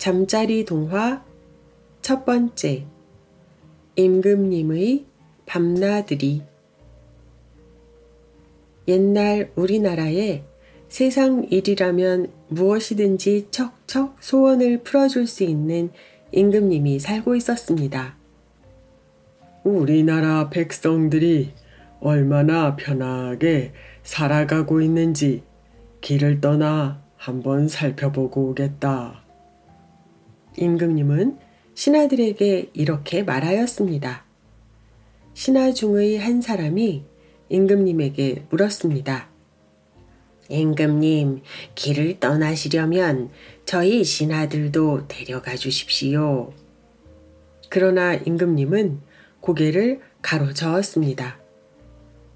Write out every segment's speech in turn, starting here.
잠자리 동화 첫 번째 임금님의 밤나들이. 옛날 우리나라에 세상 일이라면 무엇이든지 척척 소원을 풀어줄 수 있는 임금님이 살고 있었습니다. 우리나라 백성들이 얼마나 편하게 살아가고 있는지 길을 떠나 한번 살펴보고 오겠다. 임금님은 신하들에게 이렇게 말하였습니다. 신하 중의 한 사람이 임금님에게 물었습니다. 임금님, 길을 떠나시려면 저희 신하들도 데려가 주십시오. 그러나 임금님은 고개를 가로저었습니다.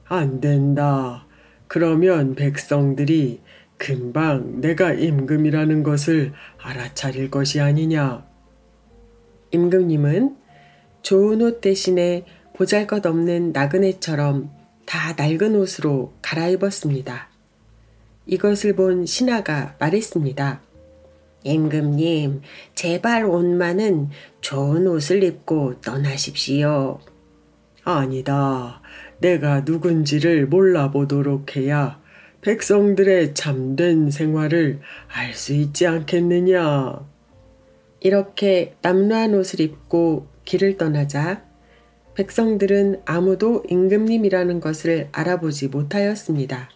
안 된다. 그러면 백성들이 금방 내가 임금이라는 것을 알아차릴 것이 아니냐. 임금님은 좋은 옷 대신에 보잘것없는 나그네처럼 다 낡은 옷으로 갈아입었습니다. 이것을 본 신하가 말했습니다. 임금님, 제발 옷만은 좋은 옷을 입고 떠나십시오. 아니다. 내가 누군지를 몰라보도록 해야 백성들의 참된 생활을 알 수 있지 않겠느냐. 이렇게 남루한 옷을 입고 길을 떠나자 백성들은 아무도 임금님이라는 것을 알아보지 못하였습니다.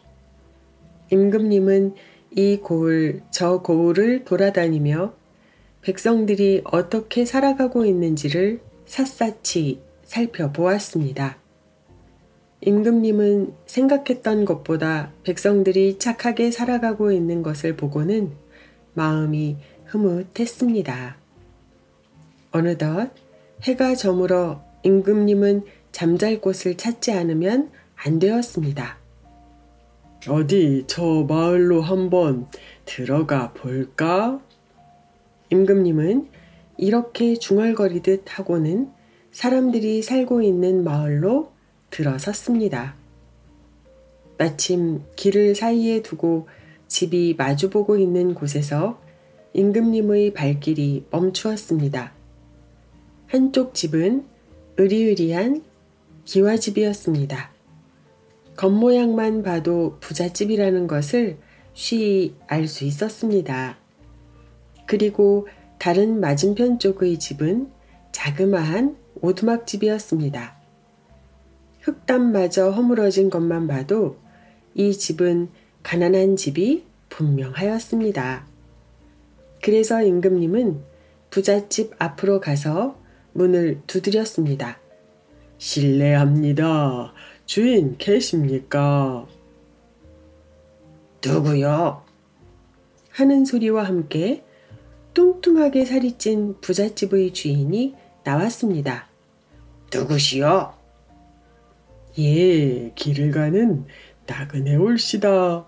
임금님은 이 고을 저 고을을 돌아다니며 백성들이 어떻게 살아가고 있는지를 샅샅이 살펴보았습니다. 임금님은 생각했던 것보다 백성들이 착하게 살아가고 있는 것을 보고는 마음이 흐뭇했습니다. 어느덧 해가 저물어 임금님은 잠잘 곳을 찾지 않으면 안 되었습니다. 어디 저 마을로 한번 들어가 볼까? 임금님은 이렇게 중얼거리듯 하고는 사람들이 살고 있는 마을로 들어섰습니다. 마침 길을 사이에 두고 집이 마주보고 있는 곳에서 임금님의 발길이 멈추었습니다. 한쪽 집은 으리으리한 기와집이었습니다. 겉모양만 봐도 부잣집이라는 것을 쉬이 알 수 있었습니다. 그리고 다른 맞은편 쪽의 집은 자그마한 오두막집이었습니다. 흙담마저 허물어진 것만 봐도 이 집은 가난한 집이 분명하였습니다. 그래서 임금님은 부잣집 앞으로 가서 문을 두드렸습니다. 실례합니다. 주인 계십니까? 누구요? 하는 소리와 함께 뚱뚱하게 살이 찐 부잣집의 주인이 나왔습니다. 누구시오? 예, 길을 가는 나그네 올시다.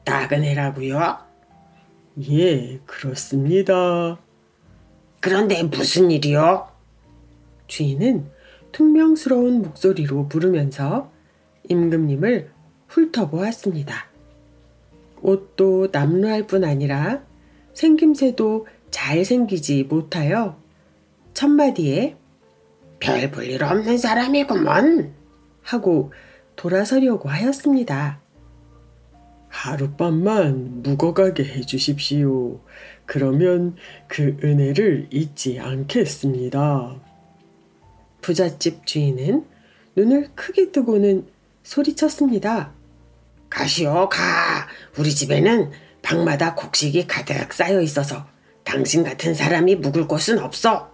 나그네라고요? 예, 그렇습니다. 그런데 무슨 일이요? 주인은 퉁명스러운 목소리로 물으면서 임금님을 훑어보았습니다. 옷도 남루할 뿐 아니라 생김새도 잘생기지 못하여 첫마디에 별 볼 일 없는 사람이구먼 하고 돌아서려고 하였습니다. 하룻밤만 묵어가게 해주십시오. 그러면 그 은혜를 잊지 않겠습니다. 부잣집 주인은 눈을 크게 뜨고는 소리쳤습니다. 가시오, 가. 우리 집에는 방마다 곡식이 가득 쌓여 있어서 당신 같은 사람이 묵을 곳은 없어.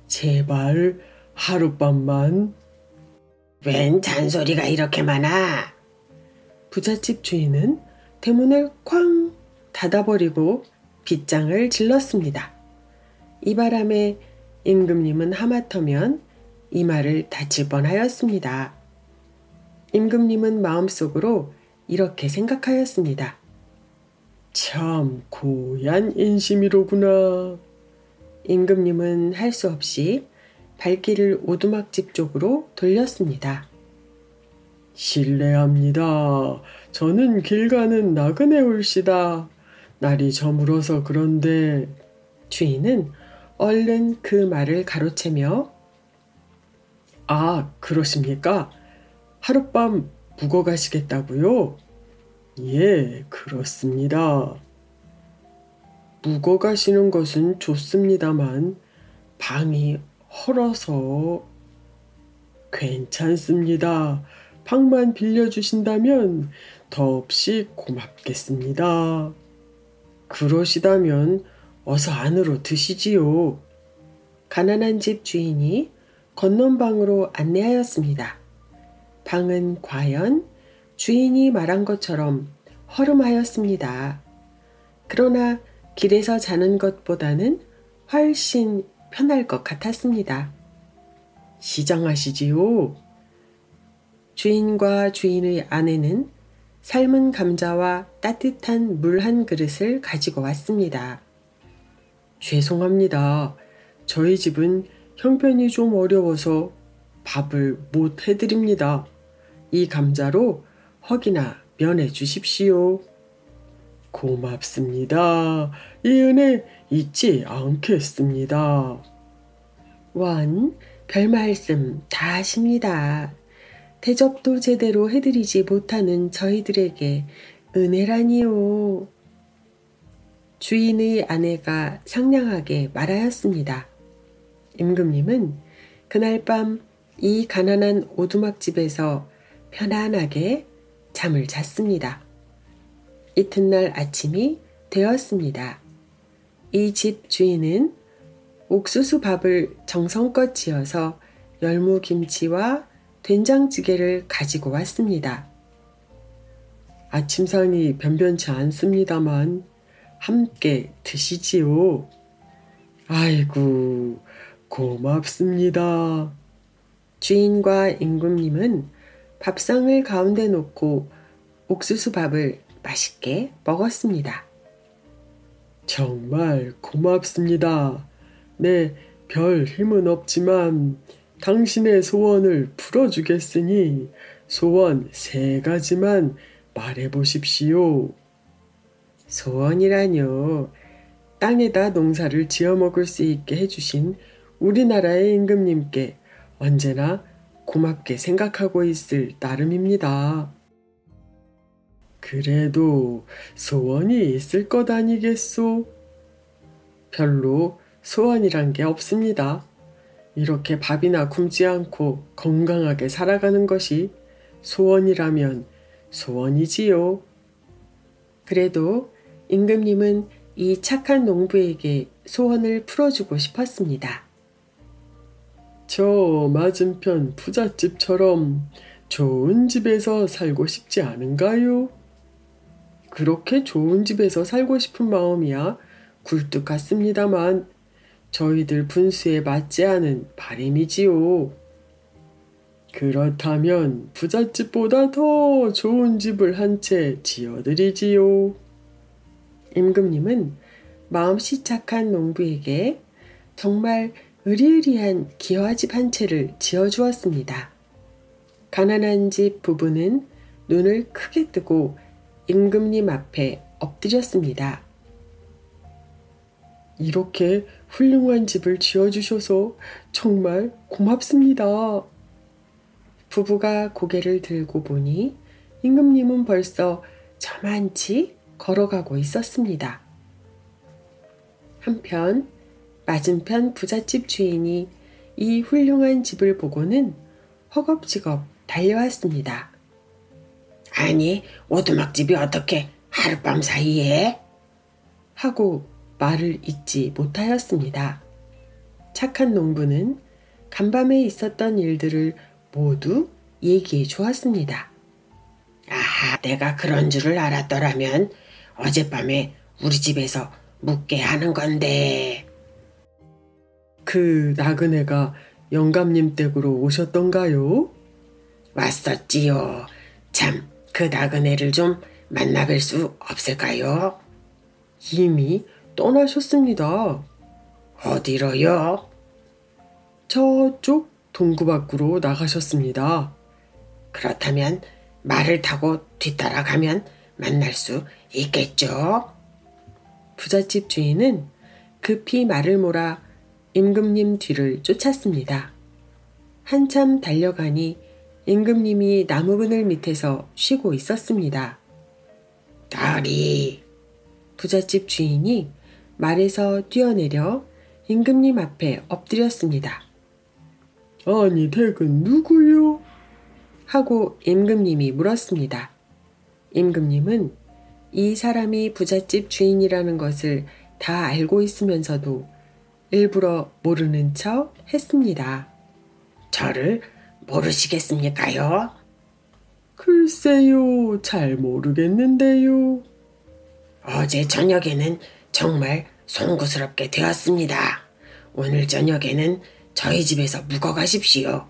제발 하룻밤만. 웬 잔소리가 이렇게 많아? 부잣집 주인은 대문을 쾅 닫아버리고 빗장을 질렀습니다. 이 바람에 임금님은 하마터면 이마를 다칠 뻔하였습니다. 임금님은 마음속으로 이렇게 생각하였습니다. 참 고얀 인심이로구나. 임금님은 할 수 없이 발길을 오두막집 쪽으로 돌렸습니다. 실례합니다. 저는 길 가는 나그네 올시다. 날이 저물어서 그런데. 주인은 얼른 그 말을 가로채며 아, 그러십니까? 하룻밤 묵어 가시겠다고요? 예, 그렇습니다. 묵어 가시는 것은 좋습니다만 방이 헐어서. 괜찮습니다. 방만 빌려주신다면 더없이 고맙겠습니다. 그러시다면 어서 안으로 드시지요. 가난한 집 주인이 건넌방으로 안내하였습니다. 방은 과연 주인이 말한 것처럼 허름하였습니다. 그러나 길에서 자는 것보다는 훨씬 편할 것 같았습니다. 시장하시지요. 주인과 주인의 아내는 삶은 감자와 따뜻한 물 한 그릇을 가지고 왔습니다. 죄송합니다. 저희 집은 형편이 좀 어려워서 밥을 못 해드립니다. 이 감자로 헉이나 면해 주십시오. 고맙습니다. 이 은혜 잊지 않겠습니다. 원, 별 말씀 다 하십니다. 대접도 제대로 해드리지 못하는 저희들에게 은혜라니요. 주인의 아내가 상냥하게 말하였습니다. 임금님은 그날 밤 이 가난한 오두막집에서 편안하게 잠을 잤습니다. 이튿날 아침이 되었습니다. 이 집 주인은 옥수수 밥을 정성껏 지어서 열무김치와 된장찌개를 가지고 왔습니다. 아침상이 변변치 않습니다만 함께 드시지요. 아이고, 고맙습니다. 주인과 임금님은 밥상을 가운데 놓고 옥수수 밥을 맛있게 먹었습니다. 정말 고맙습니다. 네, 별 힘은 없지만 당신의 소원을 풀어주겠으니 소원 3가지만 말해보십시오. 소원이라뇨. 땅에다 농사를 지어 먹을 수 있게 해주신 우리나라의 임금님께 언제나 고맙게 생각하고 있을 따름입니다. 그래도 소원이 있을 것 아니겠소? 별로 소원이란 게 없습니다. 이렇게 밥이나 굶지 않고 건강하게 살아가는 것이 소원이라면 소원이지요. 그래도 임금님은 이 착한 농부에게 소원을 풀어주고 싶었습니다. 저 맞은편 부잣집처럼 좋은 집에서 살고 싶지 않은가요? 그렇게 좋은 집에서 살고 싶은 마음이야 굴뚝 같습니다만 저희들 분수에 맞지 않은 바람이지요. 그렇다면 부잣집보다 더 좋은 집을 한 채 지어드리지요. 임금님은 마음씨 착한 농부에게 정말 으리으리한 기와집 한 채를 지어주었습니다. 가난한 집 부부는 눈을 크게 뜨고 임금님 앞에 엎드렸습니다. 이렇게 훌륭한 집을 지어주셔서 정말 고맙습니다. 부부가 고개를 들고 보니 임금님은 벌써 저만치 걸어가고 있었습니다. 한편 맞은편 부잣집 주인이 이 훌륭한 집을 보고는 허겁지겁 달려왔습니다. 아니, 오두막집이 어떻게 하룻밤 사이에? 하고 말을 잇지 못하였습니다. 착한 농부는 간밤에 있었던 일들을 모두 얘기해 주었습니다. 아하, 내가 그런 줄을 알았더라면 어젯밤에 우리 집에서 묵게 하는 건데. 그 나그네가 영감님 댁으로 오셨던가요? 왔었지요. 참, 그 나그네를 좀 만나뵐 수 없을까요? 이미 떠나셨습니다. 어디로요? 저쪽 동구 밖으로 나가셨습니다. 그렇다면 말을 타고 뒤따라가면 만날 수 있겠죠? 부잣집 주인은 급히 말을 몰아 임금님 뒤를 쫓았습니다. 한참 달려가니 임금님이 나무 그늘 밑에서 쉬고 있었습니다. 딸이, 부잣집 주인이 말에서 뛰어내려 임금님 앞에 엎드렸습니다. 아니 댁은 누구요? 하고 임금님이 물었습니다. 임금님은 이 사람이 부잣집 주인이라는 것을 다 알고 있으면서도 일부러 모르는 척 했습니다. 저를 모르시겠습니까요? 글쎄요, 잘 모르겠는데요. 어제 저녁에는 정말 송구스럽게 되었습니다. 오늘 저녁에는 저희 집에서 묵어 가십시오.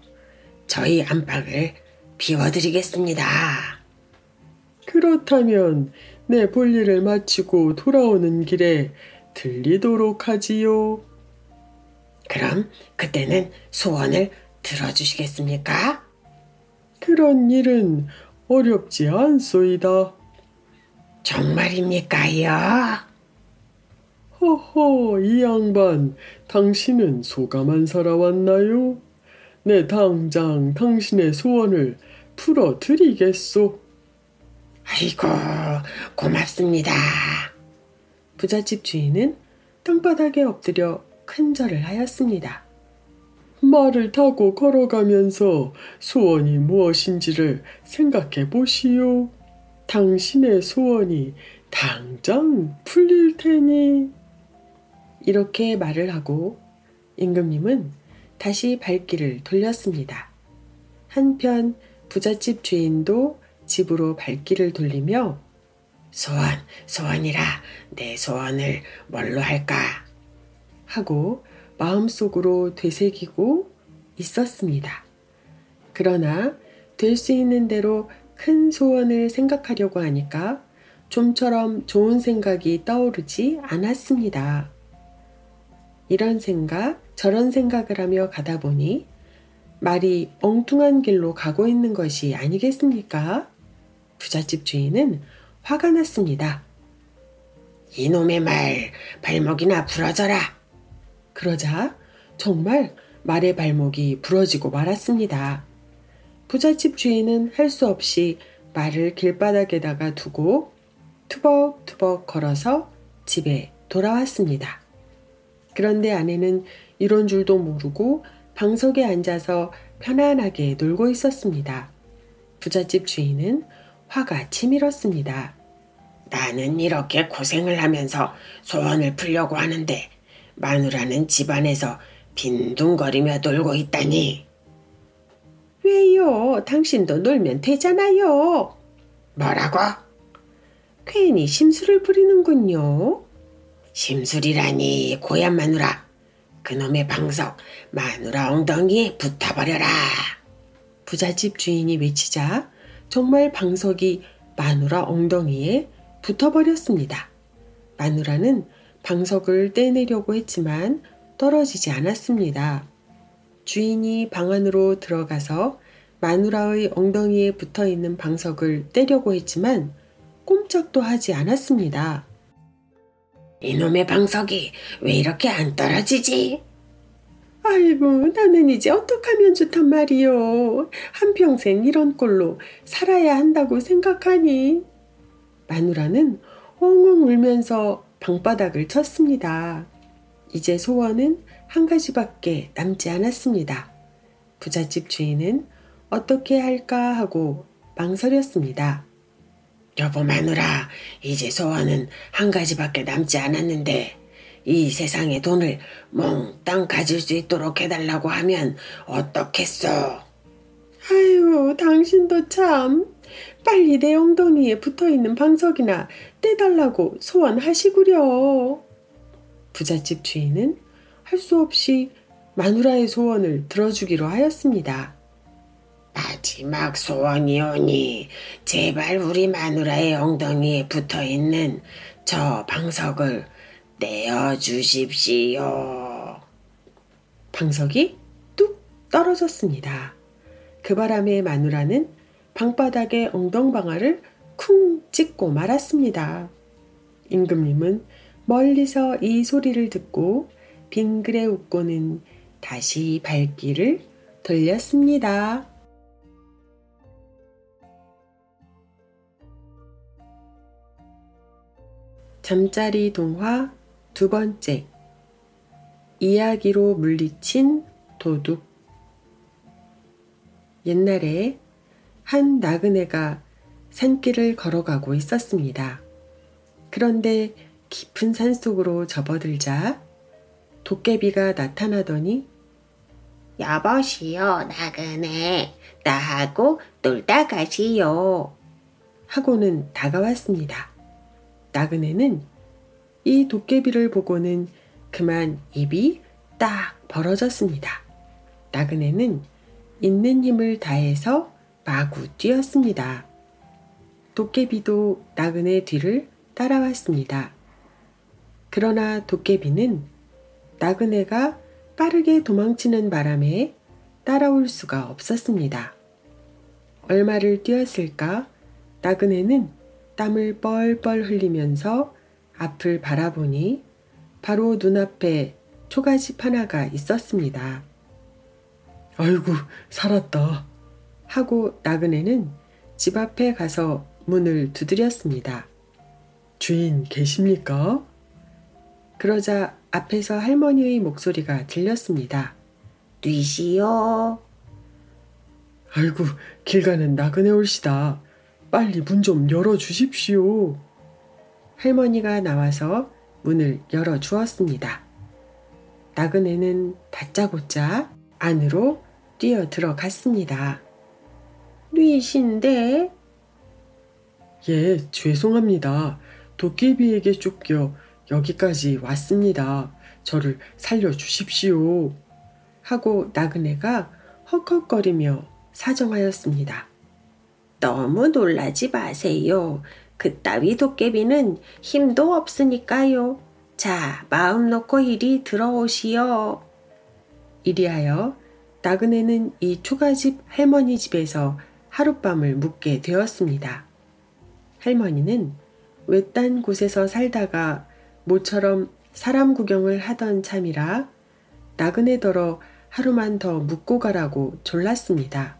저희 안방을 비워드리겠습니다. 그렇다면 내 볼일을 마치고 돌아오는 길에 들리도록 하지요. 그럼 그때는 소원을 들어주시겠습니까? 그런 일은 어렵지 않소이다. 정말입니까요? 허허, 이 양반, 당신은 소가만 살아왔나요? 내 당장 당신의 소원을 풀어드리겠소. 아이고, 고맙습니다. 부잣집 주인은 땅바닥에 엎드려 큰절을 하였습니다. 말을 타고 걸어가면서 소원이 무엇인지를 생각해 보시오. 당신의 소원이 당장 풀릴 테니. 이렇게 말을 하고 임금님은 다시 발길을 돌렸습니다. 한편 부잣집 주인도 집으로 발길을 돌리며 소원이라 내 소원을 뭘로 할까? 하고 마음속으로 되새기고 있었습니다. 그러나 될 수 있는 대로 큰 소원을 생각하려고 하니까 좀처럼 좋은 생각이 떠오르지 않았습니다. 이런 생각, 저런 생각을 하며 가다 보니 말이 엉뚱한 길로 가고 있는 것이 아니겠습니까? 부잣집 주인은 화가 났습니다. 이놈의 말, 발목이나 부러져라. 그러자 정말 말의 발목이 부러지고 말았습니다. 부잣집 주인은 할 수 없이 말을 길바닥에다가 두고 투벅투벅 걸어서 집에 돌아왔습니다. 그런데 아내는 이런 줄도 모르고 방석에 앉아서 편안하게 놀고 있었습니다. 부잣집 주인은 화가 치밀었습니다. 나는 이렇게 고생을 하면서 소원을 풀려고 하는데 마누라는 집안에서 빈둥거리며 놀고 있다니. 왜요? 당신도 놀면 되잖아요. 뭐라고? 괜히 심술을 부리는군요. 심술이라니 고얀 마누라. 그놈의 방석 마누라 엉덩이에 붙어버려라. 부잣집 주인이 외치자 정말 방석이 마누라 엉덩이에 붙어버렸습니다. 마누라는 방석을 떼내려고 했지만 떨어지지 않았습니다. 주인이 방 안으로 들어가서 마누라의 엉덩이에 붙어있는 방석을 떼려고 했지만 꼼짝도 하지 않았습니다. 이놈의 방석이 왜 이렇게 안 떨어지지? 아이고, 나는 이제 어떡하면 좋단 말이요. 한평생 이런 꼴로 살아야 한다고 생각하니. 마누라는 엉엉 울면서 방바닥을 쳤습니다. 이제 소원은 한 가지밖에 남지 않았습니다. 부잣집 주인은 어떻게 할까 하고 망설였습니다. 여보 마누라, 이제 소원은 한 가지밖에 남지 않았는데 이 세상의 돈을 몽땅 가질 수 있도록 해달라고 하면 어떻겠소? 아유, 당신도 참. 빨리 내 엉덩이에 붙어있는 방석이나 떼달라고 소원하시구려. 부잣집 주인은 할 수 없이 마누라의 소원을 들어주기로 하였습니다. 마지막 소원이오니 제발 우리 마누라의 엉덩이에 붙어있는 저 방석을 떼어주십시오. 방석이 뚝 떨어졌습니다. 그 바람에 마누라는 방바닥에 엉덩방아를 쿵 찍고 말았습니다. 임금님은 멀리서 이 소리를 듣고 빙그레 웃고는 다시 발길을 돌렸습니다. 잠자리 동화 두 번째. 이야기로 물리친 도둑. 옛날에 한 나그네가 산길을 걸어가고 있었습니다. 그런데 깊은 산속으로 접어들자 도깨비가 나타나더니 여보시오, 나그네. 나하고 놀다 가시오. 하고는 다가왔습니다. 나그네는 이 도깨비를 보고는 그만 입이 딱 벌어졌습니다. 나그네는 있는 힘을 다해서 마구 뛰었습니다. 도깨비도 나그네 뒤를 따라왔습니다. 그러나 도깨비는 나그네가 빠르게 도망치는 바람에 따라올 수가 없었습니다. 얼마를 뛰었을까? 나그네는 땀을 뻘뻘 흘리면서 앞을 바라보니 바로 눈앞에 초가집 하나가 있었습니다. 아이고, 살았다. 하고 나그네는 집 앞에 가서 문을 두드렸습니다. 주인 계십니까? 그러자 앞에서 할머니의 목소리가 들렸습니다. 뉘시오. 아이고, 길 가는 나그네 올시다. 빨리 문 좀 열어주십시오. 할머니가 나와서 문을 열어주었습니다. 나그네는 다짜고짜 안으로 뛰어 들어갔습니다. 뉘신데? 예, 죄송합니다. 도깨비에게 쫓겨 여기까지 왔습니다. 저를 살려주십시오. 하고 나그네가 헉헉거리며 사정하였습니다. 너무 놀라지 마세요. 그따위 도깨비는 힘도 없으니까요. 자, 마음 놓고 이리 들어오시오. 이리하여 나그네는 이 초가집 할머니 집에서 하룻밤을 묵게 되었습니다. 할머니는 외딴 곳에서 살다가 모처럼 사람 구경을 하던 참이라 나그네더러 하루만 더 묵고 가라고 졸랐습니다.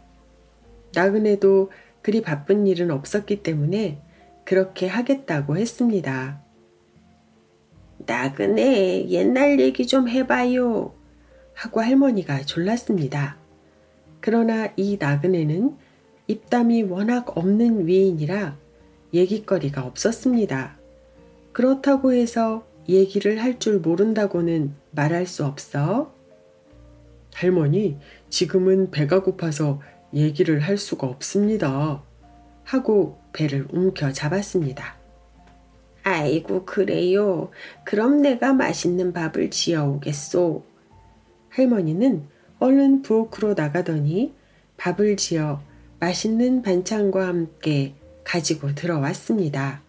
나그네도 그리 바쁜 일은 없었기 때문에 그렇게 하겠다고 했습니다. 나그네, 옛날 얘기 좀 해봐요. 하고 할머니가 졸랐습니다. 그러나 이 나그네는 입담이 워낙 없는 위인이라 얘기거리가 없었습니다. 그렇다고 해서 얘기를 할 줄 모른다고는 말할 수 없어. 할머니, 지금은 배가 고파서 얘기를 할 수가 없습니다. 하고 배를 움켜 잡았습니다. 아이고, 그래요. 그럼 내가 맛있는 밥을 지어오겠소. 할머니는 얼른 부엌으로 나가더니 밥을 지어 맛있는 반찬과 함께 가지고 들어왔습니다.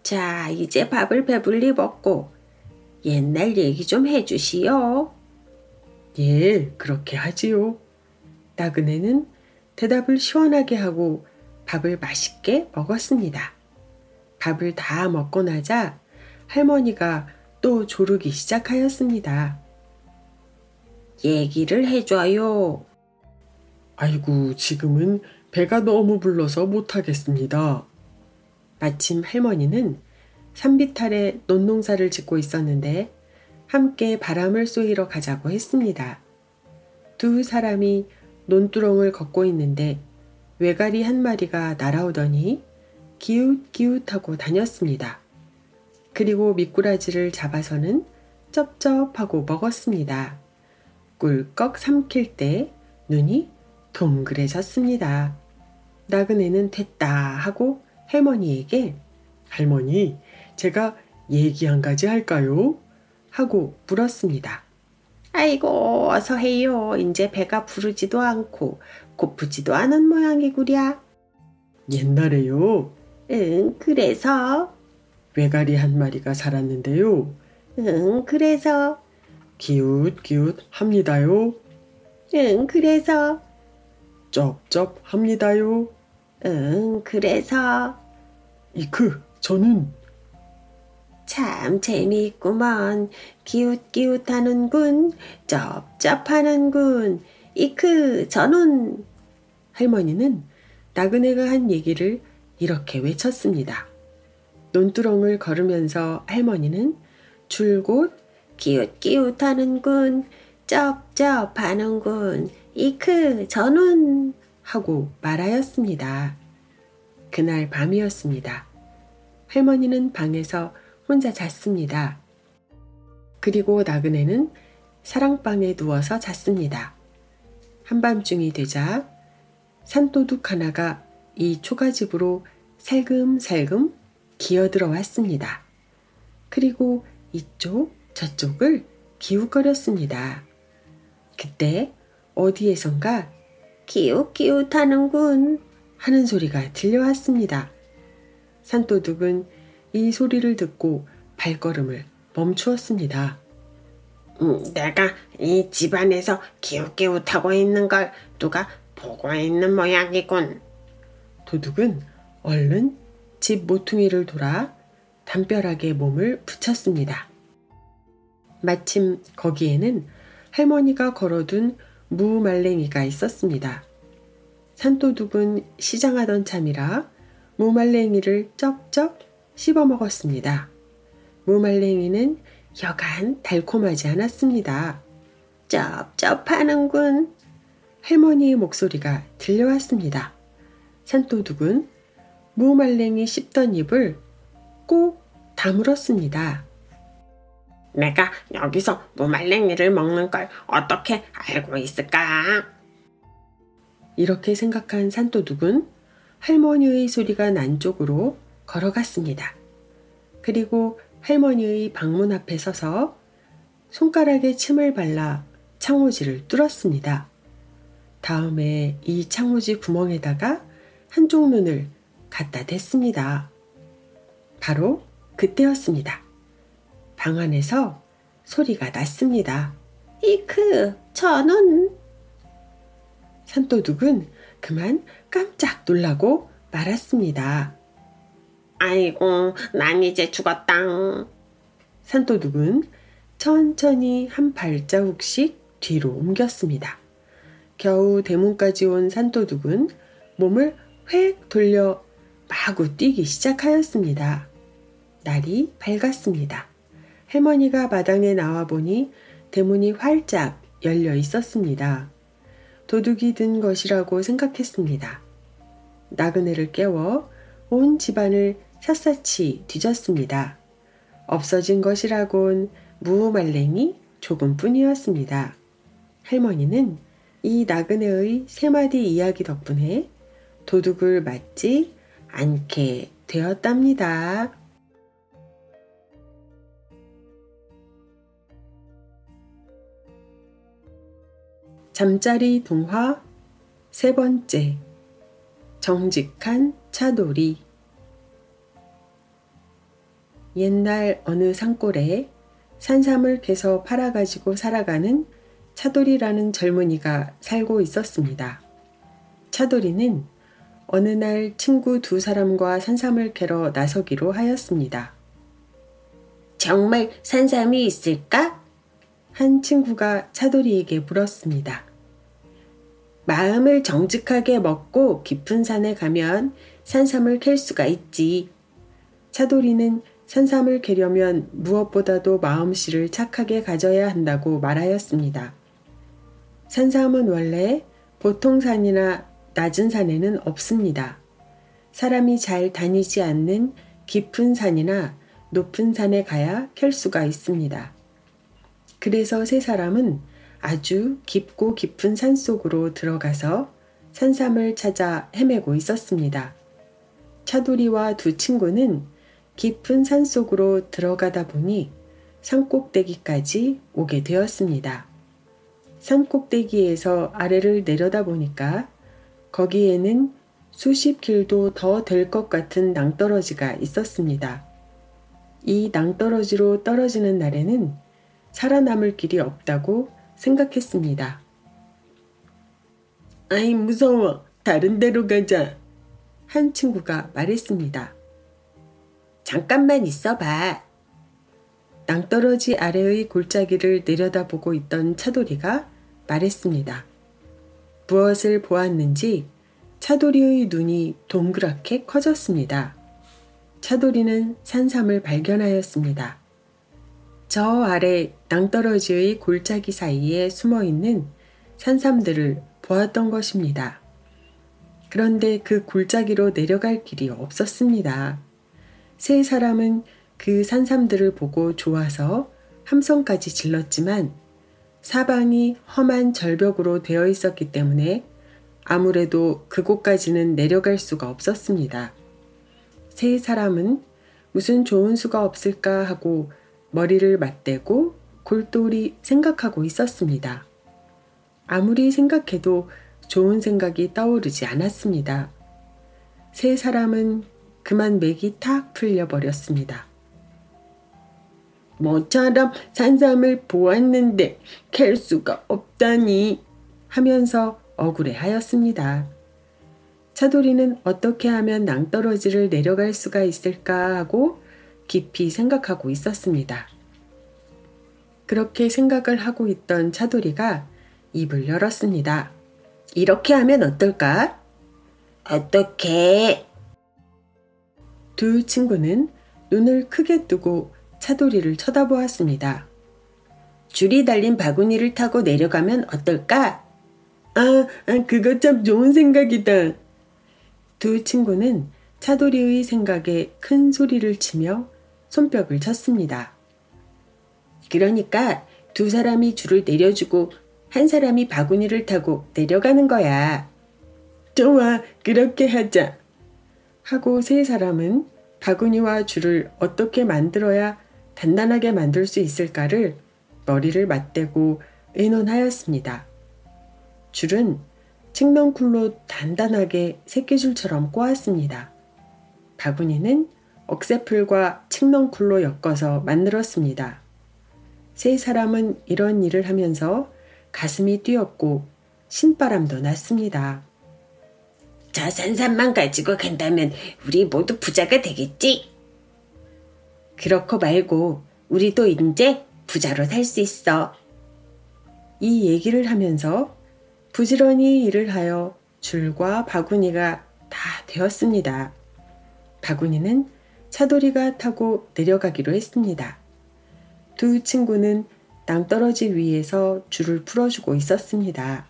자, 이제 밥을 배불리 먹고 옛날 얘기 좀 해주시오. 예, 그렇게 하지요. 나그네는 대답을 시원하게 하고 밥을 맛있게 먹었습니다. 밥을 다 먹고 나자 할머니가 또 조르기 시작하였습니다. 얘기를 해줘요. 아이고, 지금은 배가 너무 불러서 못하겠습니다. 마침 할머니는 산비탈에 논농사를 짓고 있었는데 함께 바람을 쏘이러 가자고 했습니다. 두 사람이 논두렁을 걷고 있는데 외가리 한 마리가 날아오더니 기웃기웃하고 다녔습니다. 그리고 미꾸라지를 잡아서는 쩝쩝하고 먹었습니다. 꿀꺽 삼킬 때 눈이 동그래졌습니다. 나그네는 됐다 하고 할머니에게 할머니, 제가 얘기 한 가지 할까요? 하고 물었습니다. 아이고, 어서 해요. 이제 배가 부르지도 않고 고프지도 않은 모양이구랴. 옛날에요. 응, 그래서? 외가리 한 마리가 살았는데요. 응, 그래서? 기웃기웃 합니다요. 응, 그래서? 쩝쩝 합니다요. 응, 그래서? 이크, 저는 참 재미있구먼. 기웃기웃하는군. 쩝쩝하는군. 이크 전운. 할머니는 나그네가 한 얘기를 이렇게 외쳤습니다. 논두렁을 걸으면서 할머니는 줄곧 기웃기웃하는군. 쩝쩝하는군. 이크 전운. 하고 말하였습니다. 그날 밤이었습니다. 할머니는 방에서 혼자 잤습니다. 그리고 나그네는 사랑방에 누워서 잤습니다. 한밤중이 되자 산도둑 하나가 이 초가집으로 살금살금 기어들어 왔습니다. 그리고 이쪽 저쪽을 기웃거렸습니다. 그때 어디에선가 기웃기웃하는군 하는 소리가 들려왔습니다. 산도둑은 이 소리를 듣고 발걸음을 멈추었습니다. 내가 이 집안에서 기웃기웃하고 있는 걸 누가 보고 있는 모양이군. 도둑은 얼른 집 모퉁이를 돌아 담벼락에 몸을 붙였습니다. 마침 거기에는 할머니가 걸어둔 무말랭이가 있었습니다. 산도둑은 시장하던 참이라 무말랭이를 쩍쩍 씹어 먹었습니다. 무말랭이는 여간 달콤하지 않았습니다. 쩝쩝하는군. 할머니의 목소리가 들려왔습니다. 산도둑은 무말랭이 씹던 입을 꼭 다물었습니다. 내가 여기서 무말랭이를 먹는 걸 어떻게 알고 있을까? 이렇게 생각한 산도둑은 할머니의 소리가 난 쪽으로 걸어갔습니다. 그리고 할머니의 방문 앞에 서서 손가락에 침을 발라 창호지를 뚫었습니다. 다음에 이 창호지 구멍에다가 한쪽 눈을 갖다 댔습니다. 바로 그때였습니다. 방 안에서 소리가 났습니다. 이크 전운. 산도둑은 그만 깜짝 놀라고 말았습니다. 아이고 난 이제 죽었다. 산도둑은 천천히 한 발자국씩 뒤로 옮겼습니다. 겨우 대문까지 온 산도둑은 몸을 획 돌려 마구 뛰기 시작하였습니다. 날이 밝았습니다. 할머니가 마당에 나와 보니 대문이 활짝 열려 있었습니다. 도둑이 든 것이라고 생각했습니다. 나그네를 깨워 온 집안을 샅샅이 뒤졌습니다. 없어진 것이라곤 무말랭이 조금뿐이었습니다. 할머니는 이 나그네의 세 마디 이야기 덕분에 도둑을 맞지 않게 되었답니다. 잠자리 동화 세 번째. 정직한 차돌이. 옛날 어느 산골에 산삼을 캐서 팔아가지고 살아가는 차돌이라는 젊은이가 살고 있었습니다. 차돌이는 어느 날 친구 두 사람과 산삼을 캐러 나서기로 하였습니다. 정말 산삼이 있을까? 한 친구가 차돌이에게 물었습니다. 마음을 정직하게 먹고 깊은 산에 가면 산삼을 캘 수가 있지. 차돌이는 산삼을 캐려면 무엇보다도 마음씨를 착하게 가져야 한다고 말하였습니다. 산삼은 원래 보통 산이나 낮은 산에는 없습니다. 사람이 잘 다니지 않는 깊은 산이나 높은 산에 가야 캘 수가 있습니다. 그래서 세 사람은 아주 깊고 깊은 산 속으로 들어가서 산삼을 찾아 헤매고 있었습니다. 차돌이와 두 친구는 깊은 산 속으로 들어가다 보니 산꼭대기까지 오게 되었습니다. 산꼭대기에서 아래를 내려다 보니까 거기에는 수십 길도 더 될 것 같은 낭떠러지가 있었습니다. 이 낭떠러지로 떨어지는 날에는 살아남을 길이 없다고 생각했습니다. 아이 무서워. 다른 데로 가자. 한 친구가 말했습니다. 잠깐만 있어봐. 낭떠러지 아래의 골짜기를 내려다보고 있던 차돌이가 말했습니다. 무엇을 보았는지 차돌이의 눈이 동그랗게 커졌습니다. 차돌이는 산삼을 발견하였습니다. 저 아래 낭떠러지의 골짜기 사이에 숨어있는 산삼들을 보았던 것입니다. 그런데 그 골짜기로 내려갈 길이 없었습니다. 세 사람은 그 산삼들을 보고 좋아서 함성까지 질렀지만 사방이 험한 절벽으로 되어 있었기 때문에 아무래도 그곳까지는 내려갈 수가 없었습니다. 세 사람은 무슨 좋은 수가 없을까 하고 머리를 맞대고 골똘히 생각하고 있었습니다. 아무리 생각해도 좋은 생각이 떠오르지 않았습니다. 세 사람은 그만 맥이 탁 풀려버렸습니다. 모처럼 산삼을 보았는데 캘 수가 없다니 하면서 억울해하였습니다. 차돌이는 어떻게 하면 낭떠러지를 내려갈 수가 있을까 하고 깊이 생각하고 있었습니다. 그렇게 생각을 하고 있던 차돌이가 입을 열었습니다. 이렇게 하면 어떨까? 어떻게? 두 친구는 눈을 크게 뜨고 차돌이를 쳐다보았습니다. 줄이 달린 바구니를 타고 내려가면 어떨까? 그거 참 좋은 생각이다. 두 친구는 차돌이의 생각에 큰 소리를 치며 손뼉을 쳤습니다. 그러니까 두 사람이 줄을 내려주고 한 사람이 바구니를 타고 내려가는 거야. 좋아, 그렇게 하자. 하고 세 사람은 바구니와 줄을 어떻게 만들어야 단단하게 만들 수 있을까를 머리를 맞대고 의논하였습니다. 줄은 칡넝쿨로 단단하게 새끼줄처럼 꼬았습니다. 바구니는 억새풀과 칡넝쿨로 엮어서 만들었습니다. 세 사람은 이런 일을 하면서 가슴이 뛰었고 신바람도 났습니다. 저 산삼만 가지고 간다면 우리 모두 부자가 되겠지? 그렇고 말고 우리도 이제 부자로 살 수 있어. 이 얘기를 하면서 부지런히 일을 하여 줄과 바구니가 다 되었습니다. 바구니는 차돌이가 타고 내려가기로 했습니다. 두 친구는 낭떠러지 위에서 줄을 풀어주고 있었습니다.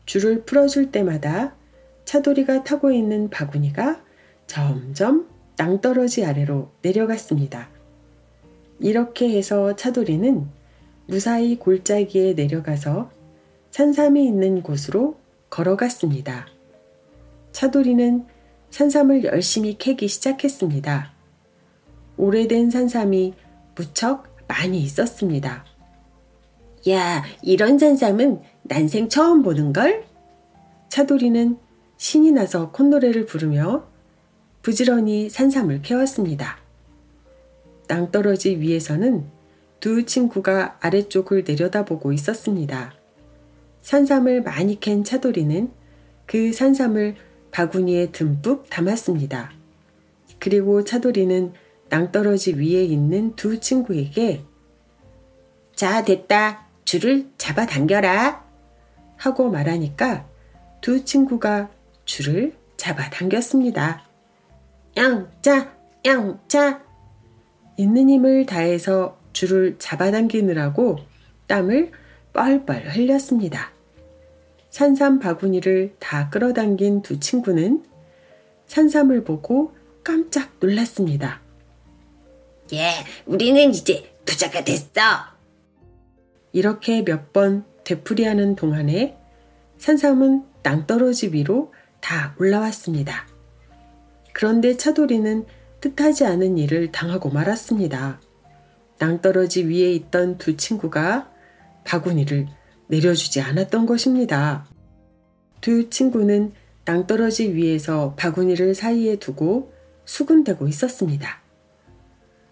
줄을 풀어줄 때마다 차돌이가 타고 있는 바구니가 점점 낭떠러지 아래로 내려갔습니다. 이렇게 해서 차돌이는 무사히 골짜기에 내려가서 산삼이 있는 곳으로 걸어갔습니다. 차돌이는 산삼을 열심히 캐기 시작했습니다. 오래된 산삼이 무척 많이 있었습니다. 야, 이런 산삼은 난생 처음 보는걸? 차돌이는 신이 나서 콧노래를 부르며 부지런히 산삼을 캐왔습니다. 낭떠러지 위에서는 두 친구가 아래쪽을 내려다보고 있었습니다. 산삼을 많이 캔 차돌이는 그 산삼을 바구니에 듬뿍 담았습니다. 그리고 차돌이는 낭떠러지 위에 있는 두 친구에게 자, 됐다. 줄을 잡아당겨라. 하고 말하니까 두 친구가 줄을 잡아당겼습니다. 양자, 양자. 있는 힘을 다해서 줄을 잡아당기느라고 땀을 뻘뻘 흘렸습니다. 산삼 바구니를 다 끌어당긴 두 친구는 산삼을 보고 깜짝 놀랐습니다. 예, 우리는 이제 부자가 됐어. 이렇게 몇 번 되풀이하는 동안에 산삼은 낭떠러지 위로 다 올라왔습니다. 그런데 차돌이는 뜻하지 않은 일을 당하고 말았습니다. 낭떠러지 위에 있던 두 친구가 바구니를 내려주지 않았던 것입니다. 두 친구는 낭떠러지 위에서 바구니를 사이에 두고 수군대고 있었습니다.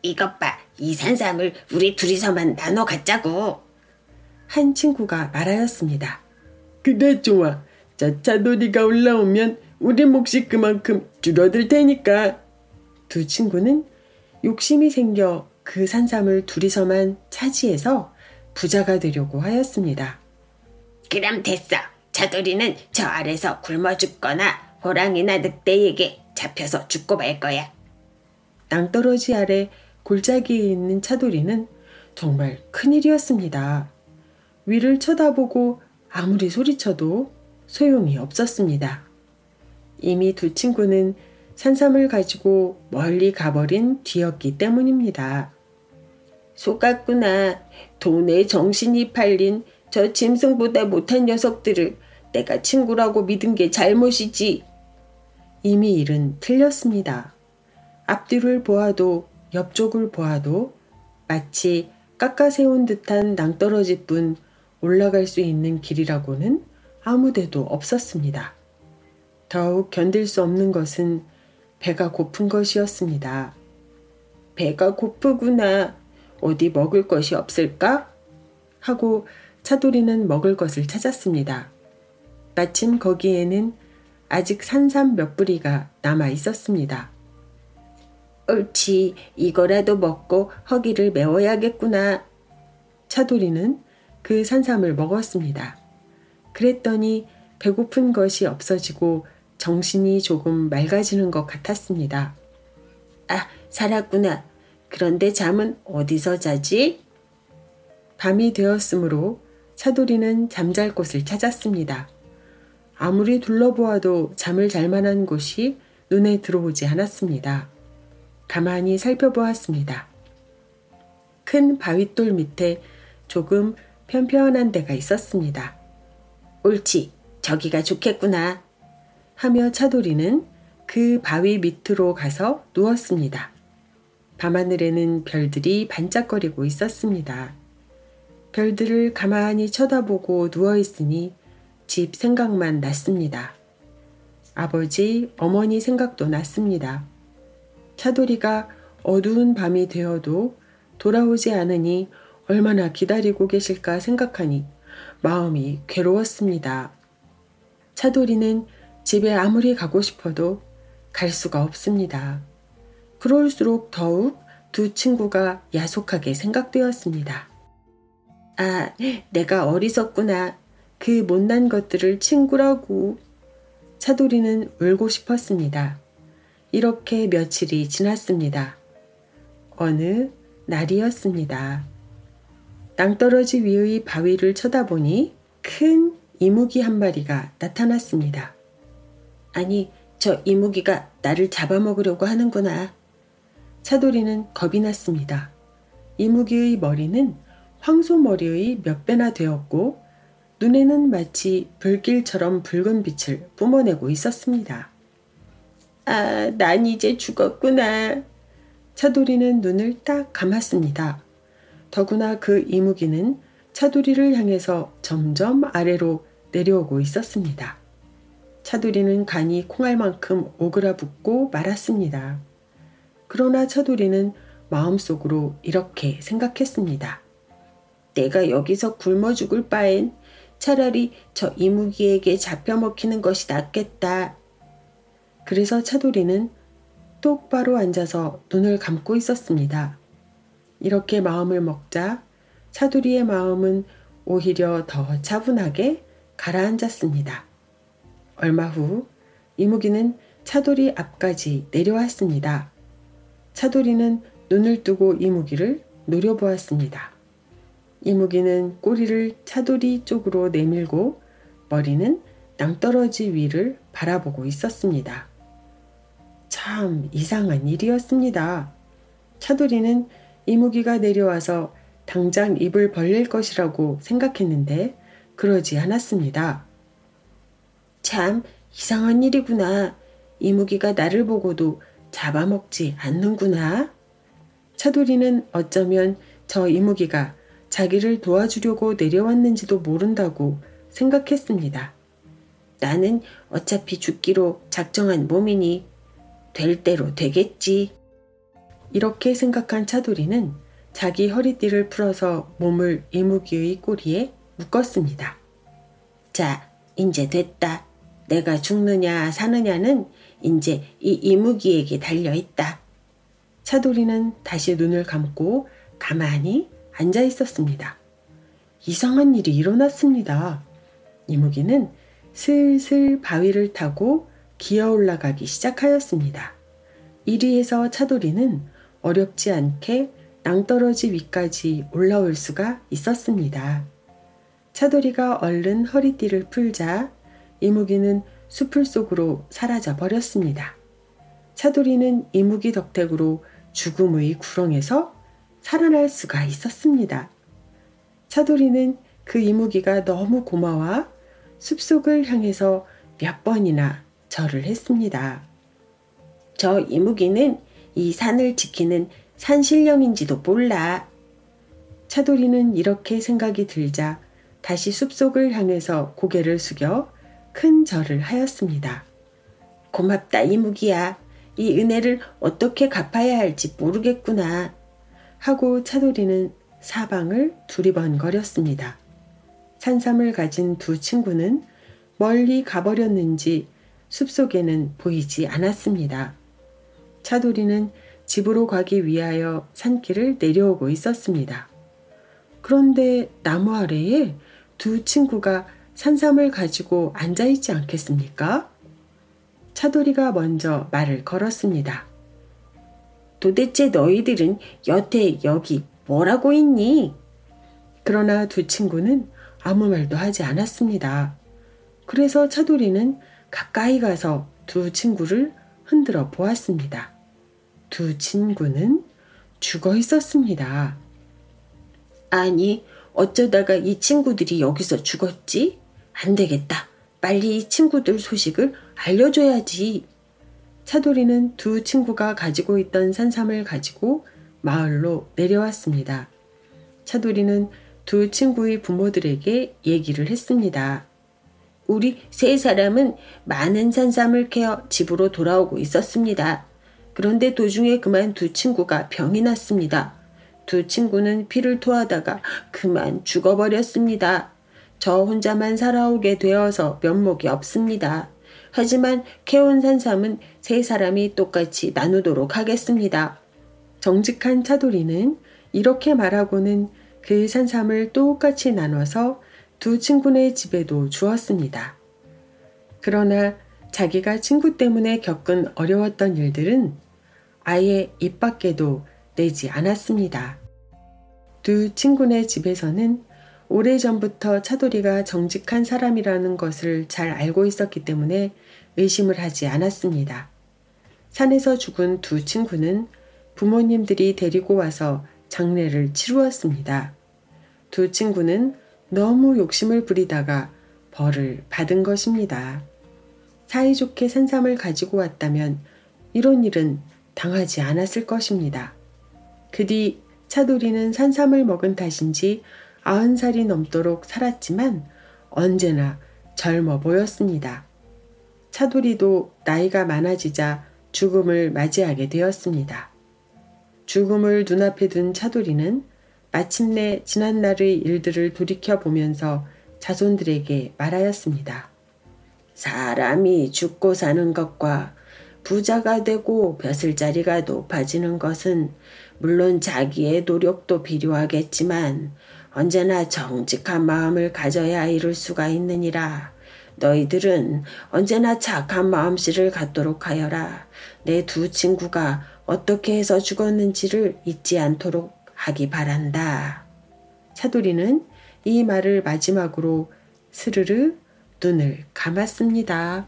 이것 봐, 이 산삼을 우리 둘이서만 나눠 갖자고. 한 친구가 말하였습니다. 그래, 좋아. 자, 차돌이가 올라오면 우리 몫이 그만큼 줄어들 테니까. 두 친구는 욕심이 생겨 그 산삼을 둘이서만 차지해서 부자가 되려고 하였습니다. 그럼 됐어. 차돌이는 저 아래서 굶어 죽거나 호랑이나 늑대에게 잡혀서 죽고 말 거야. 낭떠러지 아래 골짜기에 있는 차돌이는 정말 큰일이었습니다. 위를 쳐다보고 아무리 소리쳐도 소용이 없었습니다. 이미 두 친구는 산삼을 가지고 멀리 가버린 뒤였기 때문입니다. 속았구나. 돈에 정신이 팔린 저 짐승보다 못한 녀석들을 내가 친구라고 믿은 게 잘못이지. 이미 일은 틀렸습니다. 앞뒤를 보아도 옆쪽을 보아도 마치 깎아세운 듯한 낭떠러지뿐 올라갈 수 있는 길이라고는 아무데도 없었습니다. 더욱 견딜 수 없는 것은 배가 고픈 것이었습니다. 배가 고프구나. 어디 먹을 것이 없을까? 하고 차돌이는 먹을 것을 찾았습니다. 마침 거기에는 아직 산삼 몇 뿌리가 남아 있었습니다. 옳지, 이거라도 먹고 허기를 메워야겠구나. 차돌이는 그 산삼을 먹었습니다. 그랬더니 배고픈 것이 없어지고 정신이 조금 맑아지는 것 같았습니다. 아, 살았구나. 그런데 잠은 어디서 자지? 밤이 되었으므로 차돌이는 잠잘 곳을 찾았습니다. 아무리 둘러보아도 잠을 잘 만한 곳이 눈에 들어오지 않았습니다. 가만히 살펴보았습니다. 큰 바윗돌 밑에 조금 편편한 데가 있었습니다. 옳지, 저기가 좋겠구나. 하며 차돌이는 그 바위 밑으로 가서 누웠습니다. 밤하늘에는 별들이 반짝거리고 있었습니다. 별들을 가만히 쳐다보고 누워있으니 집 생각만 났습니다. 아버지, 어머니 생각도 났습니다. 차돌이가 어두운 밤이 되어도 돌아오지 않으니 얼마나 기다리고 계실까 생각하니 마음이 괴로웠습니다. 차돌이는 집에 아무리 가고 싶어도 갈 수가 없습니다. 그럴수록 더욱 두 친구가 야속하게 생각되었습니다. 아, 내가 어리석구나. 그 못난 것들을 친구라고. 차돌이는 울고 싶었습니다. 이렇게 며칠이 지났습니다. 어느 날이었습니다. 낭떠러지 위의 바위를 쳐다보니 큰 이무기 한 마리가 나타났습니다. 아니, 저 이무기가 나를 잡아먹으려고 하는구나. 차돌이는 겁이 났습니다. 이무기의 머리는 황소머리의 몇 배나 되었고 눈에는 마치 불길처럼 붉은 빛을 뿜어내고 있었습니다. 아, 난 이제 죽었구나. 차돌이는 눈을 딱 감았습니다. 더구나 그 이무기는 차돌이를 향해서 점점 아래로 내려오고 있었습니다. 차돌이는 간이 콩알만큼 오그라붙고 말았습니다. 그러나 차돌이는 마음속으로 이렇게 생각했습니다. 내가 여기서 굶어 죽을 바엔 차라리 저 이무기에게 잡혀먹히는 것이 낫겠다. 그래서 차돌이는 똑바로 앉아서 눈을 감고 있었습니다. 이렇게 마음을 먹자 차돌이의 마음은 오히려 더 차분하게 가라앉았습니다. 얼마 후 이무기는 차돌이 앞까지 내려왔습니다. 차돌이는 눈을 뜨고 이무기를 노려보았습니다. 이무기는 꼬리를 차돌이 쪽으로 내밀고 머리는 낭떠러지 위를 바라보고 있었습니다. 참 이상한 일이었습니다. 차돌이는 이무기가 내려와서 당장 입을 벌릴 것이라고 생각했는데 그러지 않았습니다. 참 이상한 일이구나. 이무기가 나를 보고도 잡아먹지 않는구나. 차돌이는 어쩌면 저 이무기가 자기를 도와주려고 내려왔는지도 모른다고 생각했습니다. 나는 어차피 죽기로 작정한 몸이니 될 대로 되겠지. 이렇게 생각한 차돌이는 자기 허리띠를 풀어서 몸을 이무기의 꼬리에 묶었습니다. 자, 이제 됐다. 내가 죽느냐 사느냐는 이제 이 이무기에게 달려있다. 차돌이는 다시 눈을 감고 가만히 앉아 있었습니다. 이상한 일이 일어났습니다. 이무기는 슬슬 바위를 타고 기어 올라가기 시작하였습니다. 이리에서 차돌이는 어렵지 않게 낭떠러지 위까지 올라올 수가 있었습니다. 차돌이가 얼른 허리띠를 풀자 이무기는 수풀 속으로 사라져 버렸습니다. 차돌이는 이무기 덕택으로 죽음의 구렁에서 살아날 수가 있었습니다. 차돌이는 그 이무기가 너무 고마워 숲속을 향해서 몇 번이나 절을 했습니다. 저 이무기는 이 산을 지키는 산신령인지도 몰라. 차돌이는 이렇게 생각이 들자 다시 숲속을 향해서 고개를 숙여 큰 절을 하였습니다. 고맙다 이무기야. 이 은혜를 어떻게 갚아야 할지 모르겠구나. 하고 차돌이는 사방을 두리번거렸습니다. 산삼을 가진 두 친구는 멀리 가버렸는지 숲속에는 보이지 않았습니다. 차돌이는 집으로 가기 위하여 산길을 내려오고 있었습니다. 그런데 나무 아래에 두 친구가 산삼을 가지고 앉아있지 않겠습니까? 차돌이가 먼저 말을 걸었습니다. 도대체 너희들은 여태 여기 뭐라고 있니? 그러나 두 친구는 아무 말도 하지 않았습니다. 그래서 차돌이는 가까이 가서 두 친구를 흔들어 보았습니다. 두 친구는 죽어 있었습니다. 아니, 어쩌다가 이 친구들이 여기서 죽었지? 안 되겠다. 빨리 이 친구들 소식을 알려줘야지. 차돌이는 두 친구가 가지고 있던 산삼을 가지고 마을로 내려왔습니다. 차돌이는 두 친구의 부모들에게 얘기를 했습니다. 우리 세 사람은 많은 산삼을 캐어 집으로 돌아오고 있었습니다. 그런데 도중에 그만 두 친구가 병이 났습니다. 두 친구는 피를 토하다가 그만 죽어버렸습니다. 저 혼자만 살아오게 되어서 면목이 없습니다. 하지만 캐온 산삼은 세 사람이 똑같이 나누도록 하겠습니다. 정직한 차돌이는 이렇게 말하고는 그 산삼을 똑같이 나눠서 두 친구네 집에도 주었습니다. 그러나 자기가 친구 때문에 겪은 어려웠던 일들은 아예 입 밖에도 내지 않았습니다. 두 친구네 집에서는 오래전부터 차돌이가 정직한 사람이라는 것을 잘 알고 있었기 때문에 의심을 하지 않았습니다. 산에서 죽은 두 친구는 부모님들이 데리고 와서 장례를 치루었습니다. 두 친구는 너무 욕심을 부리다가 벌을 받은 것입니다. 사이좋게 산삼을 가지고 왔다면 이런 일은 당하지 않았을 것입니다. 그 뒤 차돌이는 산삼을 먹은 탓인지 90살이 넘도록 살았지만 언제나 젊어 보였습니다. 차돌이도 나이가 많아지자 죽음을 맞이하게 되었습니다. 죽음을 눈앞에 둔 차돌이는 마침내 지난날의 일들을 돌이켜보면서 자손들에게 말하였습니다. 사람이 죽고 사는 것과 부자가 되고 벼슬자리가 높아지는 것은 물론 자기의 노력도 필요하겠지만 언제나 정직한 마음을 가져야 이룰 수가 있느니라. 너희들은 언제나 착한 마음씨를 갖도록 하여라. 내 두 친구가 어떻게 해서 죽었는지를 잊지 않도록 하기 바란다. 차돌이는 이 말을 마지막으로 스르르 눈을 감았습니다.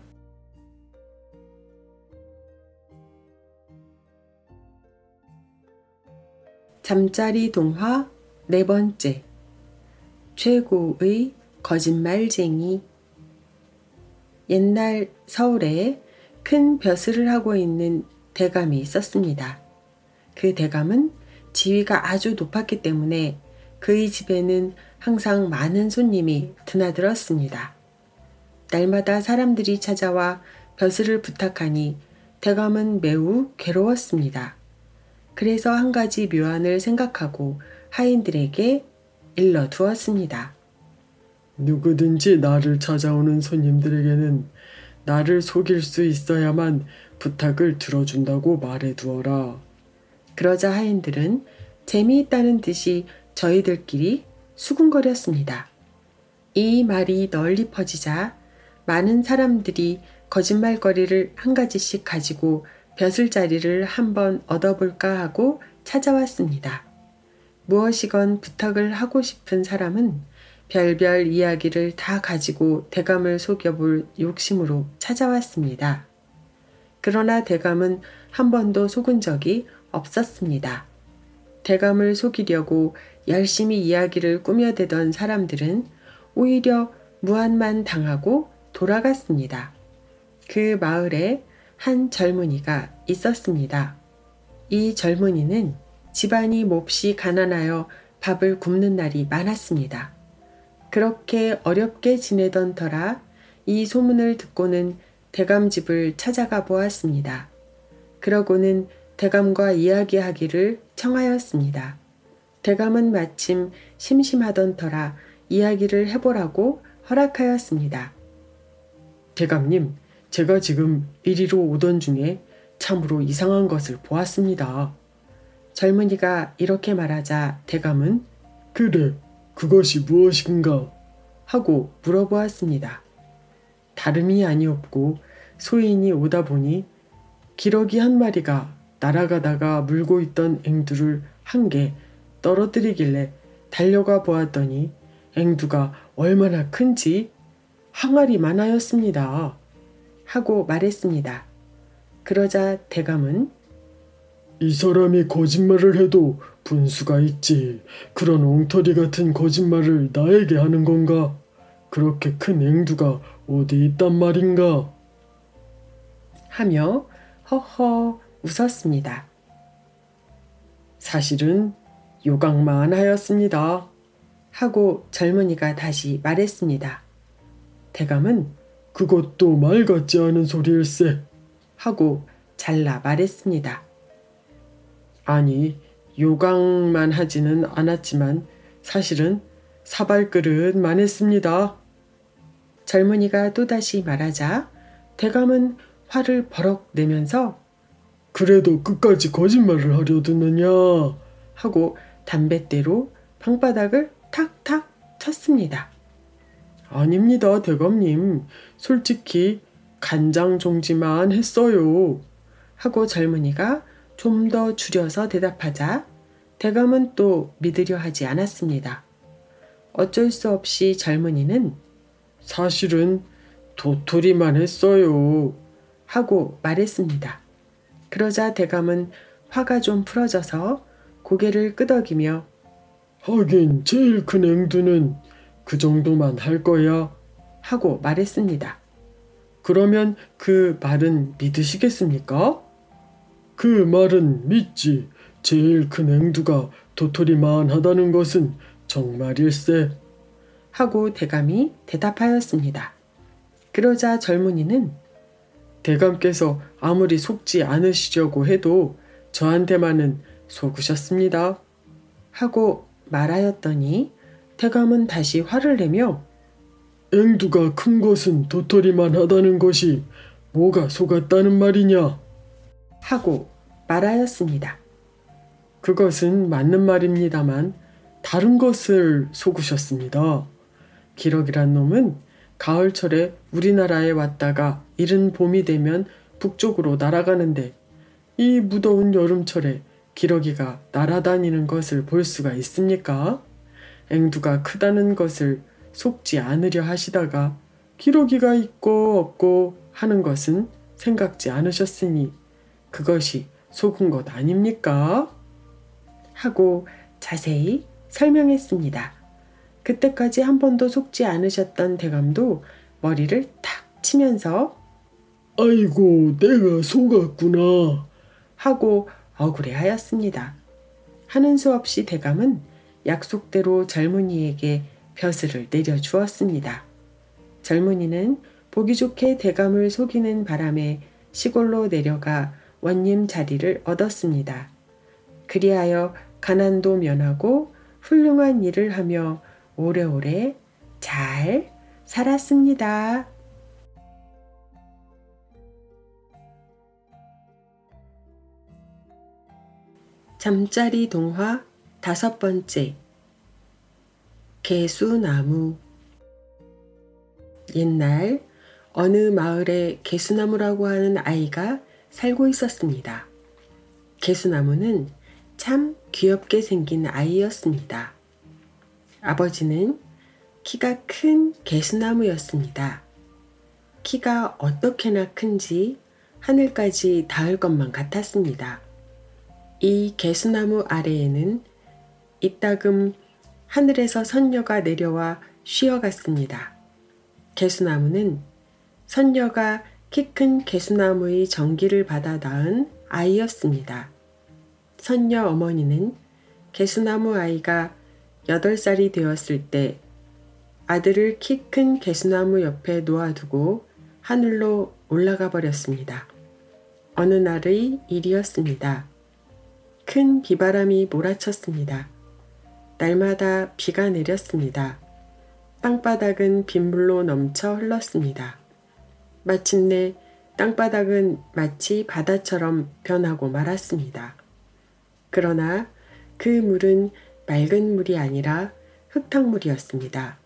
잠자리 동화 네 번째. 최고의 거짓말쟁이. 옛날 서울에 큰 벼슬을 하고 있는 대감이 있었습니다. 그 대감은 지위가 아주 높았기 때문에 그의 집에는 항상 많은 손님이 드나들었습니다. 날마다 사람들이 찾아와 벼슬을 부탁하니 대감은 매우 괴로웠습니다. 그래서 한 가지 묘안을 생각하고 하인들에게 일러두었습니다. 누구든지 나를 찾아오는 손님들에게는 나를 속일 수 있어야만 부탁을 들어준다고 말해두어라. 그러자 하인들은 재미있다는 듯이 저희들끼리 수군거렸습니다. 이 말이 널리 퍼지자 많은 사람들이 거짓말거리를 한 가지씩 가지고 벼슬자리를 한번 얻어볼까 하고 찾아왔습니다. 무엇이건 부탁을 하고 싶은 사람은 별별 이야기를 다 가지고 대감을 속여볼 욕심으로 찾아왔습니다. 그러나 대감은 한 번도 속은 적이 없었습니다. 대감을 속이려고 열심히 이야기를 꾸며대던 사람들은 오히려 무안만 당하고 돌아갔습니다. 그 마을에 한 젊은이가 있었습니다. 이 젊은이는 집안이 몹시 가난하여 밥을 굶는 날이 많았습니다. 그렇게 어렵게 지내던 터라 이 소문을 듣고는 대감집을 찾아가 보았습니다. 그러고는 대감과 이야기하기를 청하였습니다. 대감은 마침 심심하던 터라 이야기를 해보라고 허락하였습니다. 대감님, 제가 지금 이리로 오던 중에 참으로 이상한 것을 보았습니다. 젊은이가 이렇게 말하자 대감은 그래, 그것이 무엇인가? 하고 물어보았습니다. 다름이 아니었고 소인이 오다 보니 기러기 한 마리가 날아가다가 물고 있던 앵두를 한 개 떨어뜨리길래 달려가 보았더니 앵두가 얼마나 큰지 항아리만 하였습니다. 하고 말했습니다. 그러자 대감은 이 사람이 거짓말을 해도 분수가 있지. 그런 엉터리 같은 거짓말을 나에게 하는 건가? 그렇게 큰 앵두가 어디 있단 말인가? 하며 허허 웃었습니다. 사실은 요강만 하였습니다. 하고 젊은이가 다시 말했습니다. 대감은 그것도 말 같지 않은 소리일세. 하고 잘라 말했습니다. 아니, 요강만 하지는 않았지만 사실은 사발그릇만 했습니다. 젊은이가 또다시 말하자 대감은 화를 버럭 내면서 그래도 끝까지 거짓말을 하려 드느냐? 하고 담뱃대로 방바닥을 탁탁 쳤습니다. 아닙니다, 대감님. 솔직히 간장 종지만 했어요. 하고 젊은이가 좀 더 줄여서 대답하자 대감은 또 믿으려 하지 않았습니다. 어쩔 수 없이 젊은이는 사실은 도토리만 했어요. 하고 말했습니다. 그러자 대감은 화가 좀 풀어져서 고개를 끄덕이며 하긴 제일 큰 앵두는 그 정도만 할 거야. 하고 말했습니다. 그러면 그 말은 믿으시겠습니까? 그 말은 믿지. 제일 큰 앵두가 도토리만 하다는 것은 정말일세. 하고 대감이 대답하였습니다. 그러자 젊은이는 대감께서 아무리 속지 않으시려고 해도 저한테만은 속으셨습니다. 하고 말하였더니 대감은 다시 화를 내며 앵두가 큰 것은 도토리만 하다는 것이 뭐가 속았다는 말이냐? 하고 말하였습니다. 그것은 맞는 말입니다만 다른 것을 속으셨습니다. 기러기란 놈은 가을철에 우리나라에 왔다가 이른 봄이 되면 북쪽으로 날아가는데 이 무더운 여름철에 기러기가 날아다니는 것을 볼 수가 있습니까? 앵두가 크다는 것을 속지 않으려 하시다가 기러기가 있고 없고 하는 것은 생각지 않으셨으니 그것이 속은 것 아닙니까? 하고 자세히 설명했습니다. 그때까지 한 번도 속지 않으셨던 대감도 머리를 탁 치면서 아이고, 내가 속았구나 하고 억울해하였습니다. 하는 수 없이 대감은 약속대로 젊은이에게 벼슬을 내려주었습니다. 젊은이는 보기 좋게 대감을 속이는 바람에 시골로 내려가 원님 자리를 얻었습니다. 그리하여 가난도 면하고 훌륭한 일을 하며 오래오래 잘 살았습니다. 잠자리 동화 5번째. 개수나무. 옛날 어느 마을에 개수나무라고 하는 아이가 살고 있었습니다. 개수나무는 참 귀엽게 생긴 아이였습니다. 아버지는 키가 큰 개수나무였습니다. 키가 어떻게나 큰지 하늘까지 닿을 것만 같았습니다. 이 개수나무 아래에는 이따금 하늘에서 선녀가 내려와 쉬어갔습니다. 개수나무는 선녀가 키 큰 개수나무의 정기를 받아 낳은 아이였습니다. 선녀 어머니는 개수나무 아이가 8살이 되었을 때 아들을 키 큰 개수나무 옆에 놓아두고 하늘로 올라가 버렸습니다. 어느 날의 일이었습니다. 큰 비바람이 몰아쳤습니다. 날마다 비가 내렸습니다. 땅바닥은 빗물로 넘쳐 흘렀습니다. 마침내 땅바닥은 마치 바다처럼 변하고 말았습니다. 그러나 그 물은 맑은 물이 아니라 흙탕물이었습니다.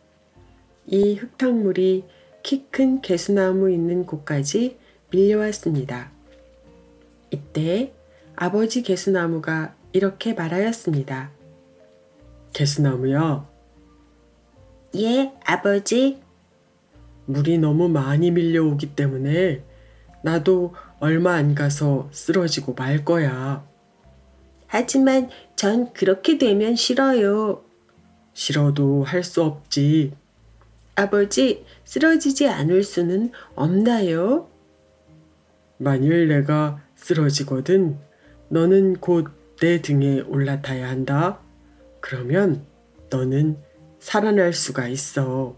이 흙탕물이 키 큰 개수나무 있는 곳까지 밀려왔습니다. 이때 아버지 개수나무가 이렇게 말하였습니다. 개수나무야, 예, 아버지. 물이 너무 많이 밀려오기 때문에 나도 얼마 안 가서 쓰러지고 말 거야. 하지만 전 그렇게 되면 싫어요. 싫어도 할 수 없지. 아버지, 쓰러지지 않을 수는 없나요? 만일 내가 쓰러지거든 너는 곧 내 등에 올라타야 한다. 그러면 너는 살아날 수가 있어.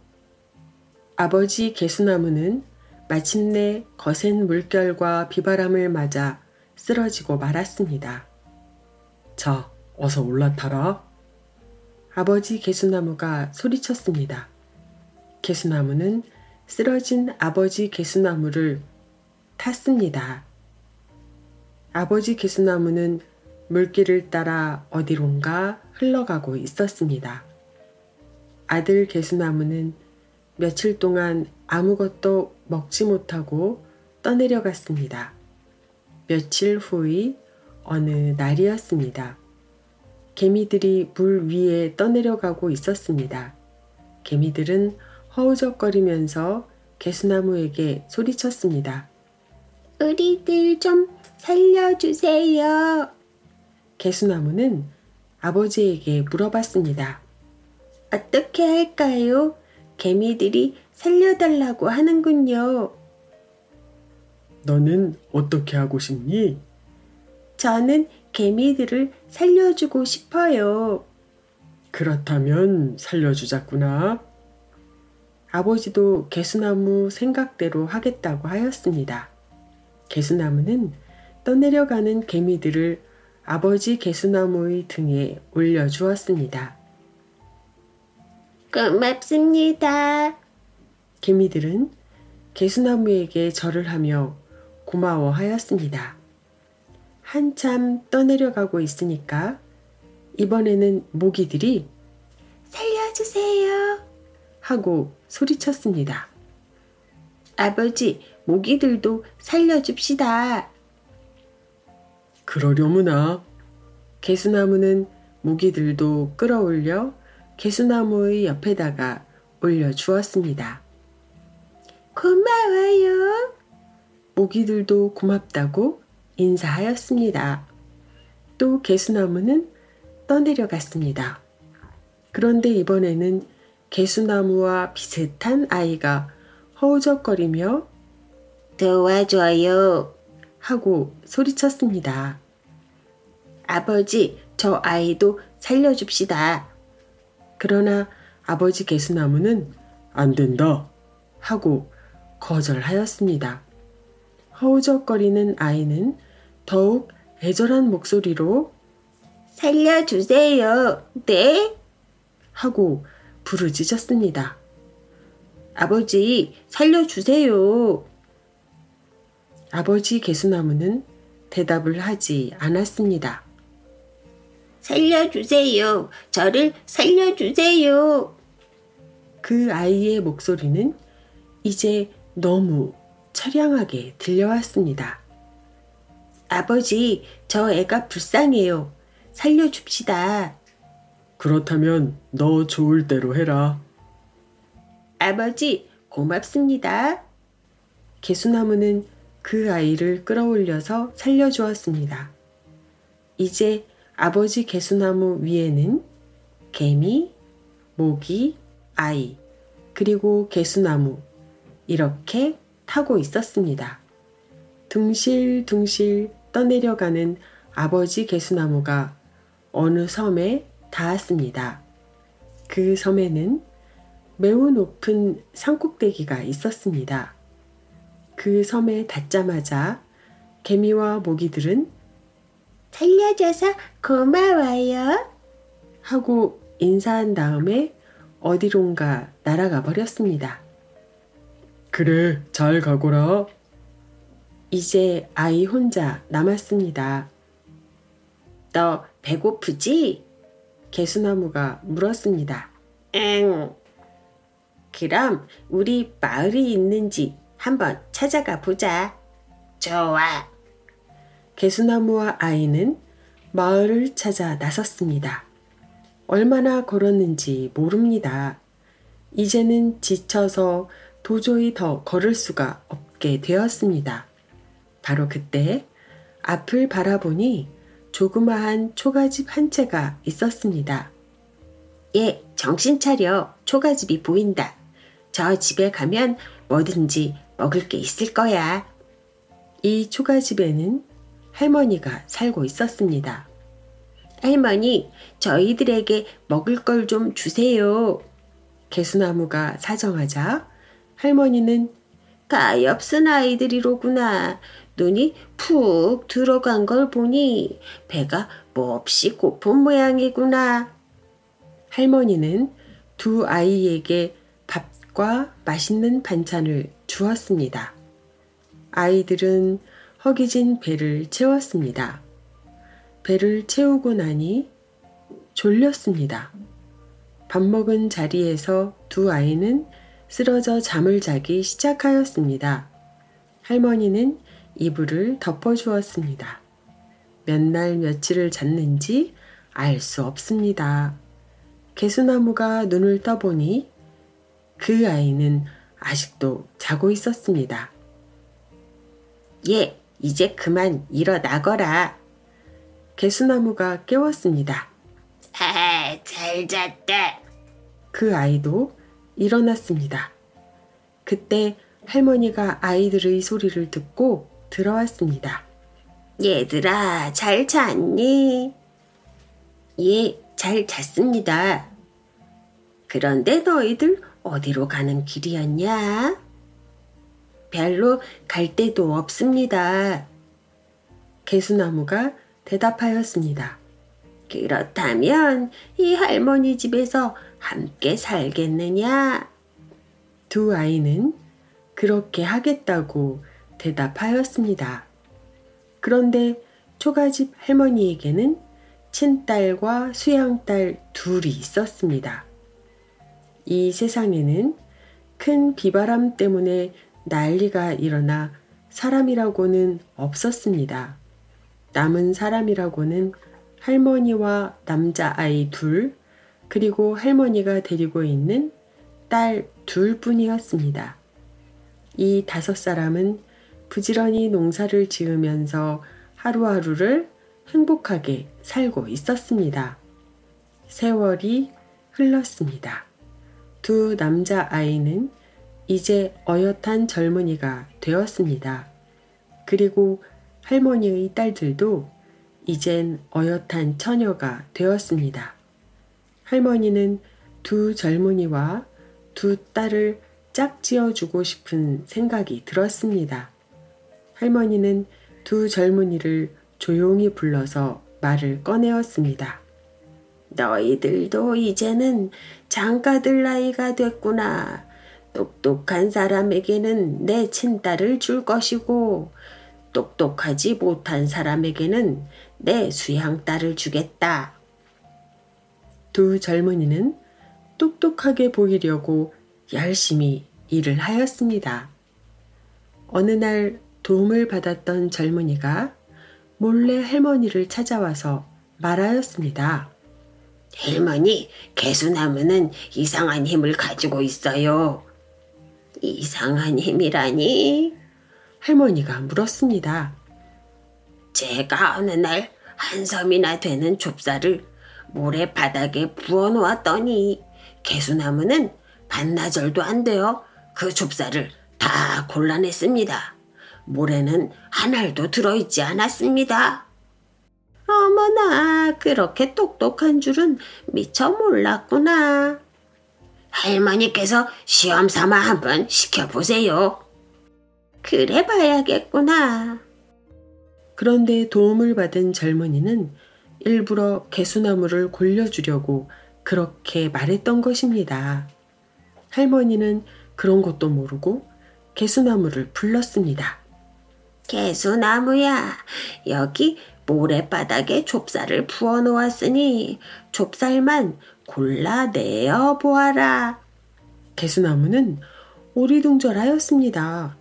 아버지 개수나무는 마침내 거센 물결과 비바람을 맞아 쓰러지고 말았습니다. 자, 어서 올라타라. 아버지 개수나무가 소리쳤습니다. 개수나무는 쓰러진 아버지 개수나무를 탔습니다. 아버지 개수나무는 물길을 따라 어디론가 흘러가고 있었습니다. 아들 개수나무는 며칠 동안 아무것도 먹지 못하고 떠내려갔습니다. 며칠 후의 어느 날이었습니다. 개미들이 물 위에 떠내려가고 있었습니다. 개미들은 허우적거리면서 개수나무에게 소리쳤습니다. 우리들 좀 살려주세요. 개수나무는 아버지에게 물어봤습니다. 어떻게 할까요? 개미들이 살려달라고 하는군요. 너는 어떻게 하고 싶니? 저는 개미들을 살려주고 싶어요. 그렇다면 살려주자꾸나. 아버지도 개수나무 생각대로 하겠다고 하였습니다. 개수나무는 떠내려가는 개미들을 아버지 개수나무의 등에 올려주었습니다. 고맙습니다. 개미들은 개수나무에게 절을 하며 고마워하였습니다. 한참 떠내려가고 있으니까 이번에는 모기들이 살려주세요. 하고 소리쳤습니다. 아버지, 모기들도 살려줍시다. 그러려무나. 개수나무는 모기들도 끌어올려 개수나무의 옆에다가 올려주었습니다. 고마워요. 모기들도 고맙다고 인사하였습니다. 또 개수나무는 떠내려갔습니다. 그런데 이번에는 개수나무와 비슷한 아이가 허우적거리며 도와줘요. 하고 소리쳤습니다. 아버지, 저 아이도 살려줍시다. 그러나 아버지 개수나무는 안 된다. 하고 거절하였습니다. 허우적거리는 아이는 더욱 애절한 목소리로 살려주세요. 네? 하고 부르짖었습니다. 아버지, 살려주세요. 아버지 개수나무는 대답을 하지 않았습니다. 살려주세요. 저를 살려주세요. 그 아이의 목소리는 이제 너무 처량하게 들려왔습니다. 아버지, 저 애가 불쌍해요. 살려줍시다. 그렇다면 너 좋을 대로 해라. 아버지, 고맙습니다. 개수나무는 그 아이를 끌어올려서 살려주었습니다. 이제 아버지 개수나무 위에는 개미, 모기, 아이, 그리고 개수나무 이렇게 타고 있었습니다. 둥실둥실 떠내려가는 아버지 개수나무가 어느 섬에 닿았습니다. 그 섬에는 매우 높은 산꼭대기가 있었습니다. 그 섬에 닿자마자 개미와 모기들은 살려줘서 고마워요. 하고 인사한 다음에 어디론가 날아가 버렸습니다. 그래, 잘 가거라. 이제 아이 혼자 남았습니다. 너 배고프지? 개수나무가 물었습니다. 응. 그럼 우리 마을이 있는지 한번 찾아가 보자. 좋아. 개수나무와 아이는 마을을 찾아 나섰습니다. 얼마나 걸었는지 모릅니다. 이제는 지쳐서 도저히 더 걸을 수가 없게 되었습니다. 바로 그때 앞을 바라보니 조그마한 초가집 한 채가 있었습니다. 예, 정신 차려. 초가집이 보인다. 저 집에 가면 뭐든지 먹을 게 있을 거야. 이 초가집에는 할머니가 살고 있었습니다. 할머니, 저희들에게 먹을 걸 좀 주세요. 개수나무가 사정하자 할머니는 가엾은 아이들이로구나. 눈이 푹 들어간 걸 보니 배가 몹시 고픈 모양이구나. 할머니는 두 아이에게 밥과 맛있는 반찬을 주었습니다. 아이들은 허기진 배를 채웠습니다. 배를 채우고 나니 졸렸습니다. 밥 먹은 자리에서 두 아이는 쓰러져 잠을 자기 시작하였습니다. 할머니는 이불을 덮어주었습니다. 몇 날 며칠을 잤는지 알 수 없습니다. 개수나무가 눈을 떠보니 그 아이는 아직도 자고 있었습니다. 예, 이제 그만 일어나거라. 개수나무가 깨웠습니다. 잘 잤다. 그 아이도 일어났습니다. 그때 할머니가 아이들의 소리를 듣고 들어왔습니다. 얘들아, 잘 잤니? 예, 잘 잤습니다. 그런데 너희들 어디로 가는 길이었냐? 별로 갈 데도 없습니다. 개수나무가 대답하였습니다. 그렇다면 이 할머니 집에서 함께 살겠느냐? 두 아이는 그렇게 하겠다고 대답하였습니다. 그런데 초가집 할머니에게는 친딸과 수양딸 둘이 있었습니다. 이 세상에는 큰 비바람 때문에 난리가 일어나 사람이라고는 없었습니다. 남은 사람이라고는 할머니와 남자아이 둘, 그리고 할머니가 데리고 있는 딸 둘뿐이었습니다. 이 5사람은 부지런히 농사를 지으면서 하루하루를 행복하게 살고 있었습니다. 세월이 흘렀습니다. 두 남자아이는 이제 어엿한 젊은이가 되었습니다. 그리고 할머니의 딸들도 이젠 어엿한 처녀가 되었습니다. 할머니는 두 젊은이와 두 딸을 짝지어주고 싶은 생각이 들었습니다. 할머니는 두 젊은이를 조용히 불러서 말을 꺼내었습니다. 너희들도 이제는 장가들 나이가 됐구나. 똑똑한 사람에게는 내 친딸을 줄 것이고 똑똑하지 못한 사람에게는 내 수양딸을 주겠다. 두 젊은이는 똑똑하게 보이려고 열심히 일을 하였습니다. 어느 날 도움을 받았던 젊은이가 몰래 할머니를 찾아와서 말하였습니다. 할머니, 개수나무는 이상한 힘을 가지고 있어요. 이상한 힘이라니? 할머니가 물었습니다. 제가 어느 날 한 섬이나 되는 좁쌀을 모래바닥에 부어놓았더니 개수나무는 반나절도 안 되어 그 좁쌀을 다 골라냈습니다. 모래는 한 알도 들어있지 않았습니다. 어머나, 그렇게 똑똑한 줄은 미처 몰랐구나. 할머니께서 시험 삼아 한번 시켜보세요. 그래 봐야겠구나. 그런데 도움을 받은 젊은이는 일부러 개수나무를 골려주려고 그렇게 말했던 것입니다. 할머니는 그런 것도 모르고 개수나무를 불렀습니다. 개수나무야, 여기 모래바닥에 좁쌀을 부어놓았으니 좁쌀만 골라내어 보아라. 개수나무는 오리둥절하였습니다.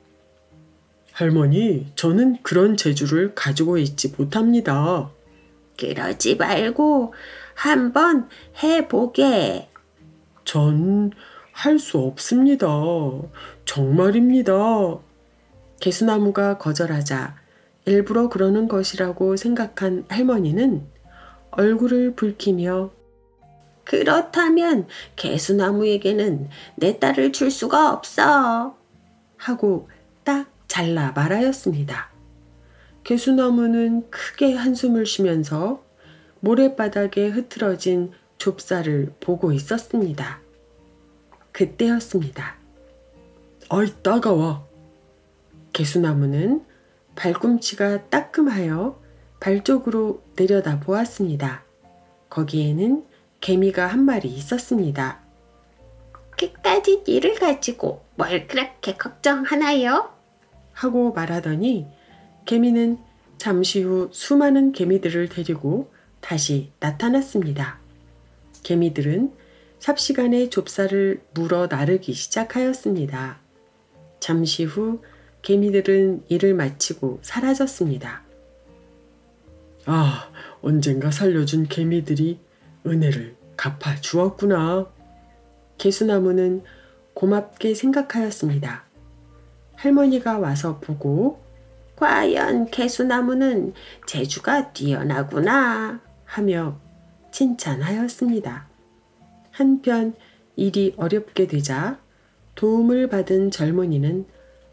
할머니, 저는 그런 재주를 가지고 있지 못합니다. 그러지 말고 한번 해보게. 전 할 수 없습니다. 정말입니다. 개수나무가 거절하자 일부러 그러는 것이라고 생각한 할머니는 얼굴을 붉히며 그렇다면 개수나무에게는 내 딸을 줄 수가 없어. 하고 딱 잘라 말하였습니다. 개수나무는 크게 한숨을 쉬면서 모래바닥에 흐트러진 좁쌀을 보고 있었습니다. 그때였습니다. 아이, 따가워. 개수나무는 발꿈치가 따끔하여 발 쪽으로 내려다 보았습니다. 거기에는 개미가 한 마리 있었습니다. 그까짓 일을 가지고 뭘 그렇게 걱정하나요? 하고 말하더니 개미는 잠시 후 수많은 개미들을 데리고 다시 나타났습니다. 개미들은 삽시간에 좁쌀을 물어 나르기 시작하였습니다. 잠시 후 개미들은 일을 마치고 사라졌습니다. 아, 언젠가 살려준 개미들이 은혜를 갚아 주었구나. 개수나무는 고맙게 생각하였습니다. 할머니가 와서 보고 과연 개수나무는 재주가 뛰어나구나 하며 칭찬하였습니다. 한편 일이 어렵게 되자 도움을 받은 젊은이는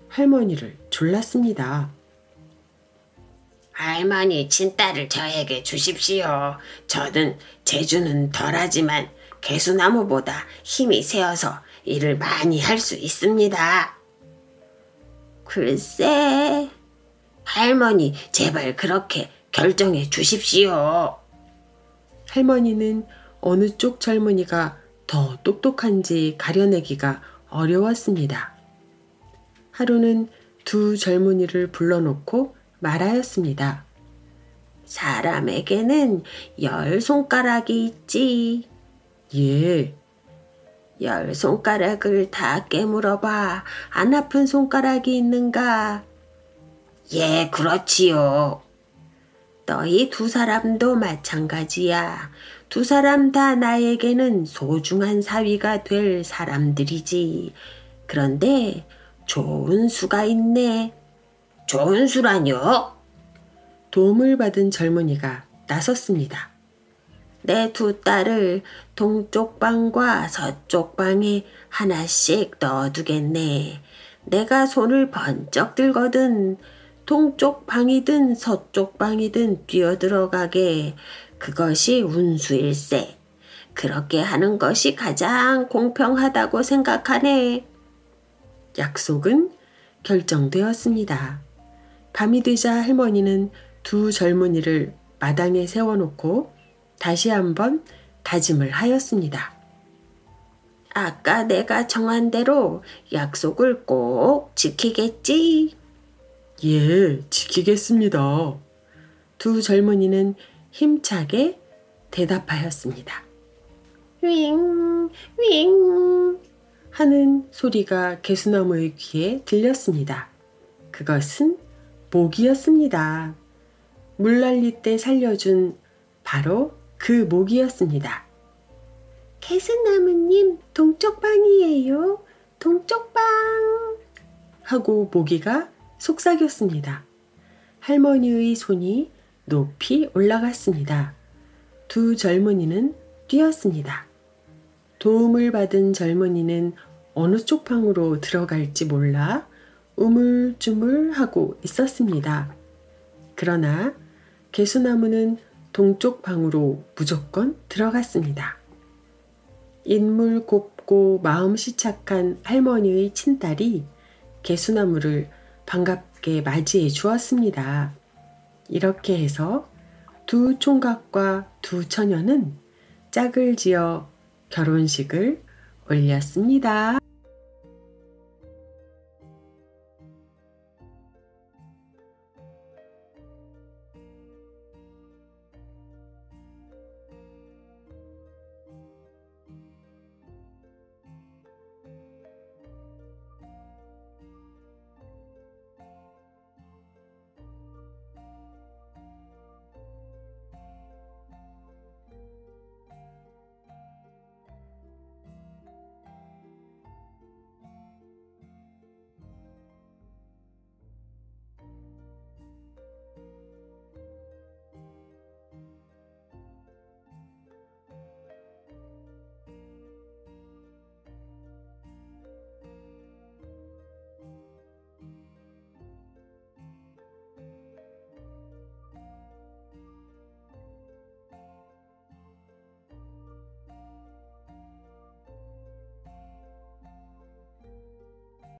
할머니를 졸랐습니다. 할머니, 친딸을 저에게 주십시오. 저는 재주는 덜하지만 개수나무보다 힘이 세어서 일을 많이 할 수 있습니다. 글쎄, 할머니, 제발 그렇게 결정해 주십시오. 할머니는 어느 쪽 젊은이가 더 똑똑한지 가려내기가 어려웠습니다. 하루는 두 젊은이를 불러놓고 말하였습니다. 사람에게는 10손가락이 있지. 예, 10손가락을 다 깨물어봐. 안 아픈 손가락이 있는가? 예, 그렇지요. 너희 두 사람도 마찬가지야. 두 사람 다 나에게는 소중한 사위가 될 사람들이지. 그런데 좋은 수가 있네. 좋은 수라뇨? 도움을 받은 젊은이가 나섰습니다. 내 두 딸을 동쪽 방과 서쪽 방에 하나씩 넣어두겠네. 내가 손을 번쩍 들거든 동쪽 방이든 서쪽 방이든 뛰어들어가게. 그것이 운수일세. 그렇게 하는 것이 가장 공평하다고 생각하네. 약속은 결정되었습니다. 밤이 되자 할머니는 두 젊은이를 마당에 세워놓고 다시 한번 다짐을 하였습니다. 아까 내가 정한 대로 약속을 꼭 지키겠지? 예, 지키겠습니다. 두 젊은이는 힘차게 대답하였습니다. 윙, 윙 하는 소리가 개수나무의 귀에 들렸습니다. 그것은 모기였습니다. 물난리 때 살려준 바로 그 모기였습니다. 개수나무님, 동쪽방이에요. 동쪽방. 하고 모기가 속삭였습니다. 할머니의 손이 높이 올라갔습니다. 두 젊은이는 뛰었습니다. 도움을 받은 젊은이는 어느 쪽 방으로 들어갈지 몰라 우물쭈물하고 있었습니다. 그러나 개수나무는 동쪽 방으로 무조건 들어갔습니다. 인물 곱고 마음씨 착한 할머니의 친딸이 개수나무를 반갑게 맞이해 주었습니다. 이렇게 해서 두 총각과 두 처녀는 짝을 지어 결혼식을 올렸습니다.